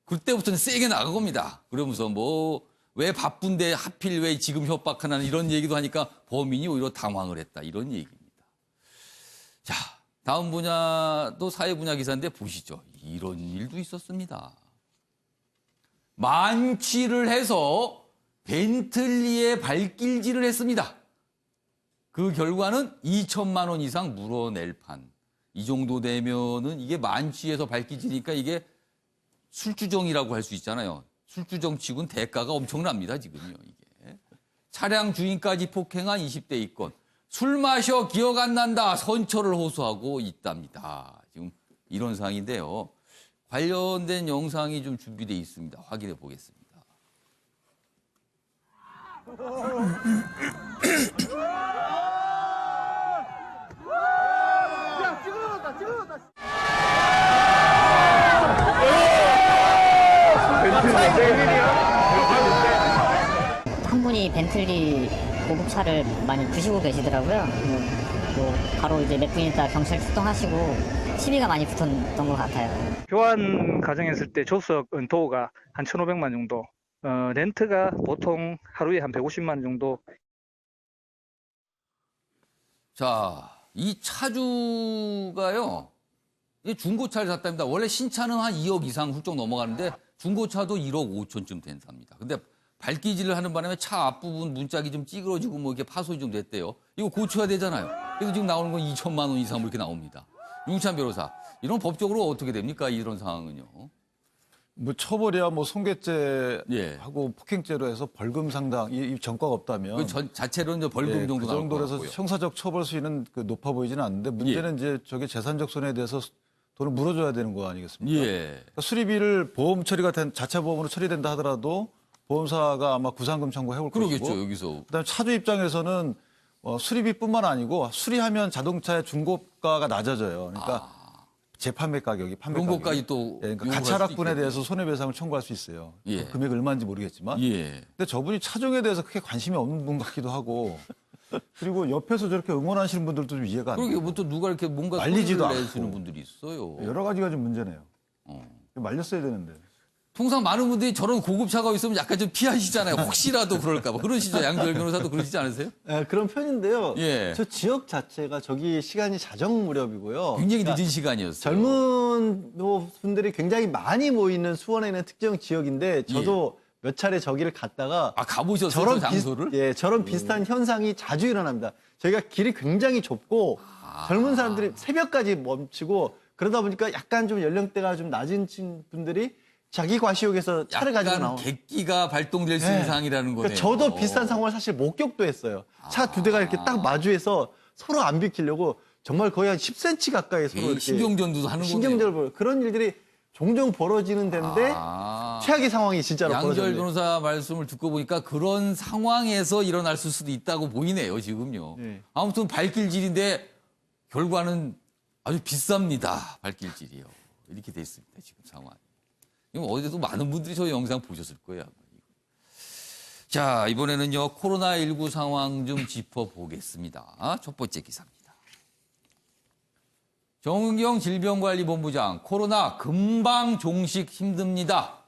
그때부터는 세게 나간 겁니다. 그러면서 뭐 왜 바쁜데 하필 왜 지금 협박하나 이런 얘기도 하니까 범인이 오히려 당황을 했다. 이런 얘기입니다. 자, 다음 분야도 사회 분야 기사인데 보시죠. 이런 일도 있었습니다. 만취를 해서 벤틀리에 발길질을 했습니다. 그 결과는 2천만 원 이상 물어낼 판. 이 정도 되면은 이게 만취해서 발길질이니까 이게 술주정이라고 할 수 있잖아요. 술주정 치고는 대가가 엄청납니다, 지금요, 이게. 차량 주인까지 폭행한 20대 입건. 술 마셔 기억 안 난다 선처를 호소하고 있답니다. 지금 이런 상황인데요. 관련된 영상이 좀 준비되어 있습니다. 확인해 보겠습니다. 한 분이 벤틀리 고급차를 많이 부시고 계시더라고요. 그래가지고 바로 이제 몇 분 있다 경찰 출동하시고 시비가 많이 붙었던 것 같아요. 교환 과정했을 때 조석 은토가 한 1,500만 정도, 렌트가 보통 하루에 한 150만 원 정도. 자, 이 차주가요. 이 중고차를 샀답니다. 원래 신차는 한 2억 이상 훌쩍 넘어가는데 중고차도 1억 5천쯤 된답니다. 근데 발기질을 하는 바람에 차 앞부분 문짝이 좀 찌그러지고 뭐 이렇게 파손이 좀 됐대요. 이거 고쳐야 되잖아요. 그래서 지금 나오는 건 2천만 원 이상 이렇게 나옵니다. 윤찬 변호사, 이런 법적으로 어떻게 됩니까? 이런 상황은요. 뭐 처벌이야 뭐 손괴죄하고 예. 폭행죄로 해서 벌금 상당 이 전과가 없다면 그 자체로는 이제 벌금 예, 정도 그 나올 것 정도로 해서 같고요. 형사적 처벌 수위는 높아 보이지는 않는데 문제는 이제 저게 재산적 손해에 대해서 돈을 물어줘야 되는 거 아니겠습니까? 예. 그러니까 수리비를 보험 처리가 된 자체 보험으로 처리된다 하더라도 보험사가 아마 구상금 청구해올 그러겠죠, 것이고 여기서. 그다음에 차주 입장에서는 수리비뿐만 아니고 수리하면 자동차의 중고가가 낮아져요. 그러니까 재판매 가격이 판매 그런 가격이. 것까지 또 예, 그러니까 요구할 가차락분에 수도 대해서 손해배상을 청구할 수 있어요. 예. 그 금액이 얼마인지 모르겠지만. 예. 근데 저분이 차종에 대해서 크게 관심이 없는 분 같기도 하고 그리고 옆에서 저렇게 응원하시는 분들도 좀 이해가 안 그러게 돼요. 뭐 또 누가 이렇게 뭔가 말리지도 소리를 않고. 내시는 분들이 있어요. 여러 가지가 좀 문제네요. 말렸어야 되는데. 통상 많은 분들이 저런 고급차가 있으면 약간 좀 피하시잖아요. 혹시라도 그럴까 봐. 그러시죠? 양지열 변호사도 그러시지 않으세요? 네, 그런 편인데요. 예. 저 지역 자체가 저기 시간이 자정 무렵이고요. 굉장히 그러니까 늦은 시간이었어요. 젊은 분들이 굉장히 많이 모이는 수원에 있는 특정 지역인데 저도 몇 차례 저기를 갔다가 가보셨어요? 저런 저 장소를? 저런 비슷한 현상이 자주 일어납니다. 저희가 길이 굉장히 좁고 젊은 사람들이 새벽까지 멈추고 그러다 보니까 약간 좀 연령대가 좀 낮은 분들이 자기 과시욕에서 차를 가지고 나오는. 객기가 발동될 수 있는 상황이라는 거네요. 그러니까 저도 비슷한 상황을 사실 목격도 했어요. 차 두 대가 이렇게 딱 마주해서 서로 안 비키려고 정말 거의 한 10cm 가까이 서로 이렇게 신경전도 하는 거네요. 신경전을 벌여. 그런 일들이 종종 벌어지는 데인데 최악의 상황이 진짜로 양지열 벌어졌네요. 변호사 말씀을 듣고 보니까 그런 상황에서 일어날 수도 있다고 보이네요, 지금요. 네. 아무튼 발길질인데 결과는 아주 비쌉니다, 발길질이요. 이렇게 돼 있습니다, 지금 상황. 이거 어디서 많은 분들이 저 영상 보셨을 거예요. 아마. 자, 이번에는요, 코로나19 상황 좀 짚어보겠습니다. 첫 번째 기사입니다. 정은경 질병관리본부장, 코로나 금방 종식 힘듭니다.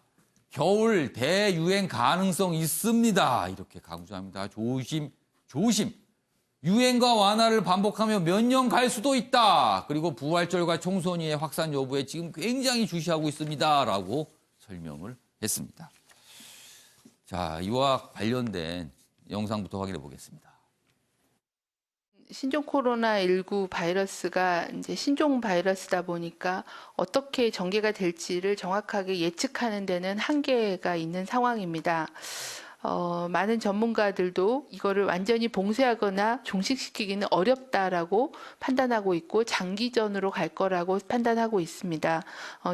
겨울 대유행 가능성 있습니다. 이렇게 강조합니다. 조심, 조심. 유행과 완화를 반복하며 몇 년 갈 수도 있다. 그리고 부활절과 총선위의 확산 여부에 지금 굉장히 주시하고 있습니다. 라고 설명을 했습니다. 자, 이와 관련된 영상부터 확인해 보겠습니다. 신종 코로나19 바이러스가 이제 신종 바이러스다 보니까 어떻게 전개가 될지를 정확하게 예측하는 데는 한계가 있는 상황입니다. 많은 전문가들도 이거를 완전히 봉쇄하거나 종식시키기는 어렵다라고 판단하고 있고 장기전으로 갈 거라고 판단하고 있습니다.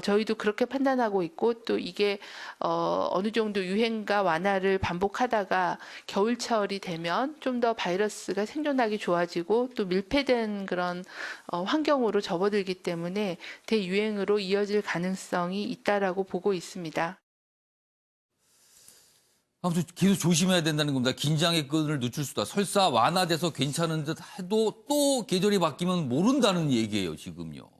저희도 그렇게 판단하고 있고 또 이게 어느 정도 유행과 완화를 반복하다가 겨울철이 되면 좀 더 바이러스가 생존하기 좋아지고 또 밀폐된 그런 환경으로 접어들기 때문에 대유행으로 이어질 가능성이 있다라고 보고 있습니다. 아무튼 계속 조심해야 된다는 겁니다. 긴장의 끈을 늦출 수다. 설사 완화돼서 괜찮은 듯 해도 또 계절이 바뀌면 모른다는 얘기예요, 지금요.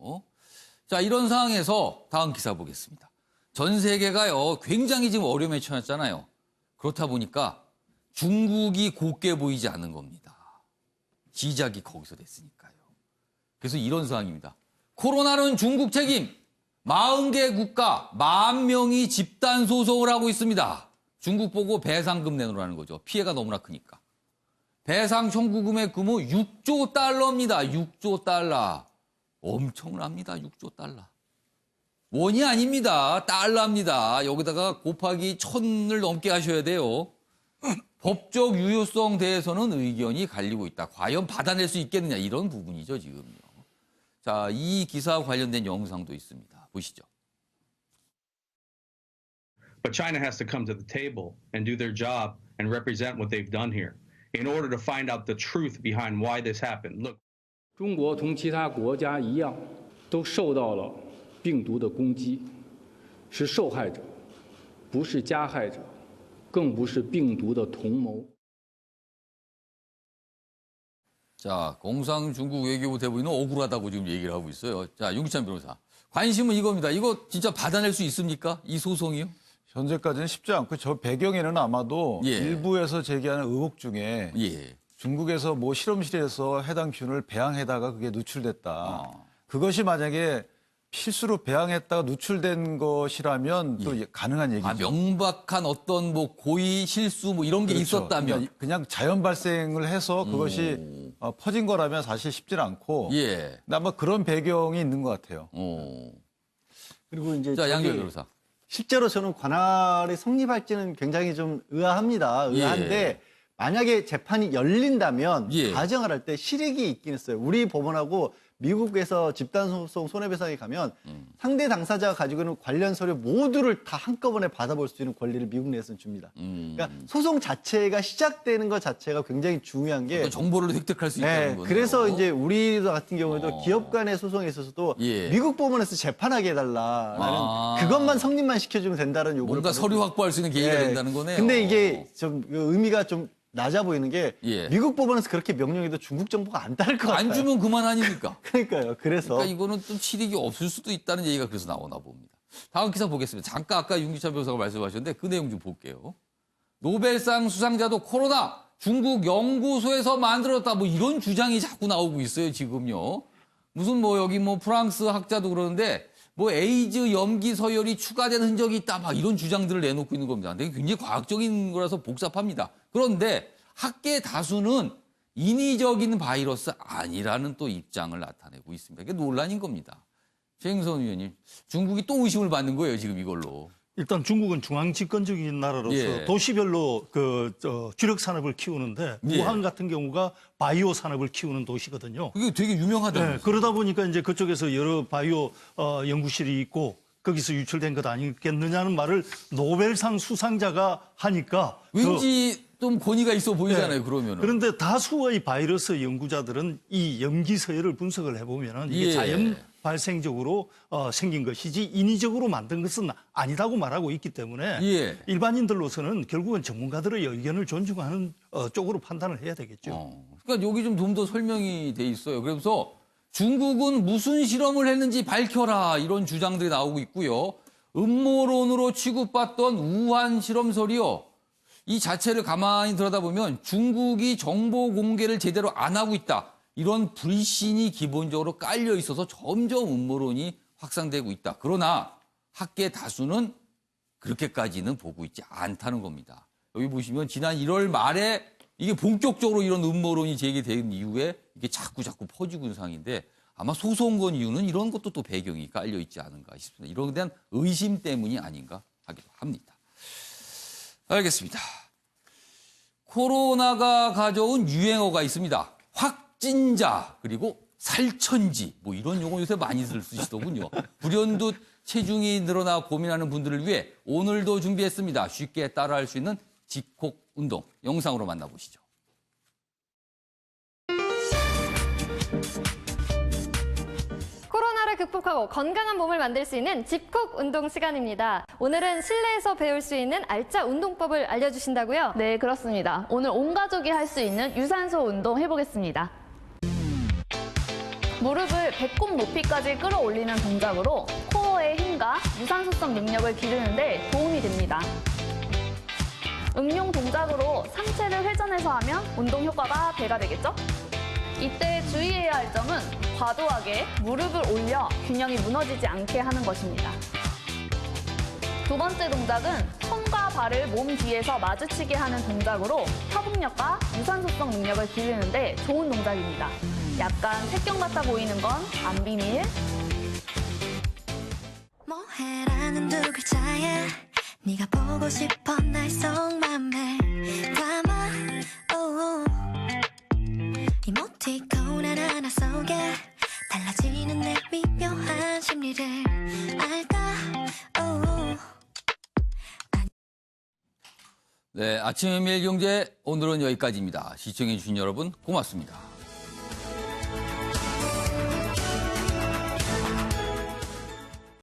자, 이런 상황에서 다음 기사 보겠습니다. 전 세계가요, 굉장히 지금 어려움에 처했잖아요. 그렇다 보니까 중국이 곱게 보이지 않는 겁니다. 시작이 거기서 됐으니까요. 그래서 이런 상황입니다. 코로나는 중국 책임. 40개 국가 10,000명이 집단 소송을 하고 있습니다. 중국 보고 배상금 내놓으라는 거죠. 피해가 너무나 크니까. 배상 청구 금액 규모 6조 달러입니다. 6조 달러. 엄청납니다. 6조 달러. 원이 아닙니다. 달러입니다. 여기다가 곱하기 1,000을 넘게 하셔야 돼요. 법적 유효성 대해서는 의견이 갈리고 있다. 과연 받아낼 수 있겠느냐. 이런 부분이죠, 지금요. 자, 이 기사와 관련된 영상도 있습니다. 보시죠. But China has to come to the table and do their job and represent what they've done here in order to find out the truth behind why this happened. Look, 中国同其他国家一样，都受到了病毒的攻击，是受害者，不是加害者，更不是病毒的同谋。 자, 공상 중국 외교부 대부인은 억울하다고 지금 얘기를 하고 있어요. 자, 윤기찬 변호사. 관심은 이겁니다. 이거 진짜 받아낼 수 있습니까? 이 소송이요? 현재까지는 쉽지 않고 저 배경에는 아마도 일부에서 제기하는 의혹 중에 중국에서 뭐 실험실에서 해당 균을 배양해다가 그게 누출됐다. 그것이 만약에 실수로 배양했다가 누출된 것이라면 또 가능한 얘기죠. 아, 명백한 어떤 뭐 고의 실수 뭐 이런 게 그렇죠. 있었다면 그냥 자연 발생을 해서 그것이 퍼진 거라면 사실 쉽지는 않고 근데 아마 그런 배경이 있는 것 같아요. 그리고 이제 자, 양기열 변호사. 실제로 저는 관할이 성립할지는 굉장히 좀 의아합니다. 의아한데 만약에 재판이 열린다면 가정을 할 때 실익이 있긴 했어요. 우리 법원하고 미국에서 집단소송 손해배상에 가면 상대 당사자가 가지고 있는 관련 서류 모두를 다 한꺼번에 받아볼 수 있는 권리를 미국 내에서는 줍니다. 그러니까 소송 자체가 시작되는 것 자체가 굉장히 중요한 게 정보를 획득할 수 있다는 거네요. 그래서 이제 우리 같은 경우에도 기업 간의 소송에 있어서도 미국 법원에서 재판하게 해달라라는 그것만 성립만 시켜주면 된다는 요구를 뭔가 서류 확보할 수 있는 계기가 된다는 거네요. 근데 이게 좀 의미가 좀 낮아 보이는 게 미국 법원에서 그렇게 명령해도 중국 정부가 안 따를 것 같아요. 안 주면 그만 아닙니까? 그러니까요. 그래서 그러니까 이거는 좀 실익이 없을 수도 있다는 얘기가 그래서 나오나 봅니다. 다음 기사 보겠습니다. 잠깐 아까 윤기찬 변호사가 말씀하셨는데 그 내용 좀 볼게요. 노벨상 수상자도 코로나 중국 연구소에서 만들었다 뭐 이런 주장이 자꾸 나오고 있어요 지금요. 무슨 뭐 여기 뭐 프랑스 학자도 그러는데 뭐 에이즈 염기 서열이 추가된 흔적이 있다 막 이런 주장들을 내놓고 있는 겁니다. 근데 굉장히 과학적인 거라서 복잡합니다. 그런데 학계 다수는 인위적인 바이러스 아니라는 또 입장을 나타내고 있습니다. 이게 논란인 겁니다. 최영선 의원님, 중국이 또 의심을 받는 거예요 지금 이걸로. 일단 중국은 중앙 집권적인 나라로서 도시별로 주력 산업을 키우는데 우한 같은 경우가 바이오 산업을 키우는 도시거든요. 그게 되게 유명하다면서요. 그러다 보니까 이제 그쪽에서 여러 바이오 연구실이 있고 거기서 유출된 것 아니겠느냐는 말을 노벨상 수상자가 하니까 왠지 좀 권위가 있어 보이잖아요. 그러면은. 그런데 다수의 바이러스 연구자들은 이 염기 서열을 분석을 해보면은 이게 자연 발생적으로 생긴 것이지 인위적으로 만든 것은 아니다고 말하고 있기 때문에 일반인들로서는 결국은 전문가들의 의견을 존중하는 쪽으로 판단을 해야 되겠죠. 그러니까 여기 좀 더 설명이 돼 있어요. 그래서 중국은 무슨 실험을 했는지 밝혀라 이런 주장들이 나오고 있고요. 음모론으로 취급받던 우한 실험설이요. 이 자체를 가만히 들여다보면 중국이 정보 공개를 제대로 안 하고 있다. 이런 불신이 기본적으로 깔려 있어서 점점 음모론이 확산되고 있다. 그러나 학계 다수는 그렇게까지는 보고 있지 않다는 겁니다. 여기 보시면 지난 1월 말에 이게 본격적으로 이런 음모론이 제기된 이후에 이게 자꾸 퍼지고 있는 상황인데 아마 소송 건 이유는 이런 것도 또 배경이 깔려 있지 않은가 싶습니다. 이런 데 대한 의심 때문이 아닌가 하기도 합니다. 알겠습니다. 코로나가 가져온 유행어가 있습니다. 확진자 그리고 살천지 뭐 이런 용어 요새 많이 쓰시더군요. 불현듯 체중이 늘어나 고민하는 분들을 위해 오늘도 준비했습니다. 쉽게 따라할 수 있는 집콕 운동 영상으로 만나보시죠. 코로나를 극복하고 건강한 몸을 만들 수 있는 집콕 운동 시간입니다. 오늘은 실내에서 배울 수 있는 알짜 운동법을 알려주신다고요? 네, 그렇습니다. 오늘 온 가족이 할 수 있는 유산소 운동 해보겠습니다. 무릎을 배꼽 높이까지 끌어올리는 동작으로 코어의 힘과 유산소성 능력을 기르는데 도움이 됩니다. 응용 동작으로 상체를 회전해서 하면 운동 효과가 배가 되겠죠? 이때 주의해야 할 점은 과도하게 무릎을 올려 균형이 무너지지 않게 하는 것입니다. 두 번째 동작은 손과 발을 몸 뒤에서 마주치게 하는 동작으로 협응력과 유산소성 능력을 기르는데 좋은 동작입니다. 약간 색경 같아 보이는 건 안 비밀. 뭐해라는 두 글자에 네가 보고 싶어 날 속맘에 담아 이모티콘 하나 속에 달라지는 내 미묘한 심리를 알까. 네, 아침의 매일경제 오늘은 여기까지입니다. 시청해주신 여러분 고맙습니다.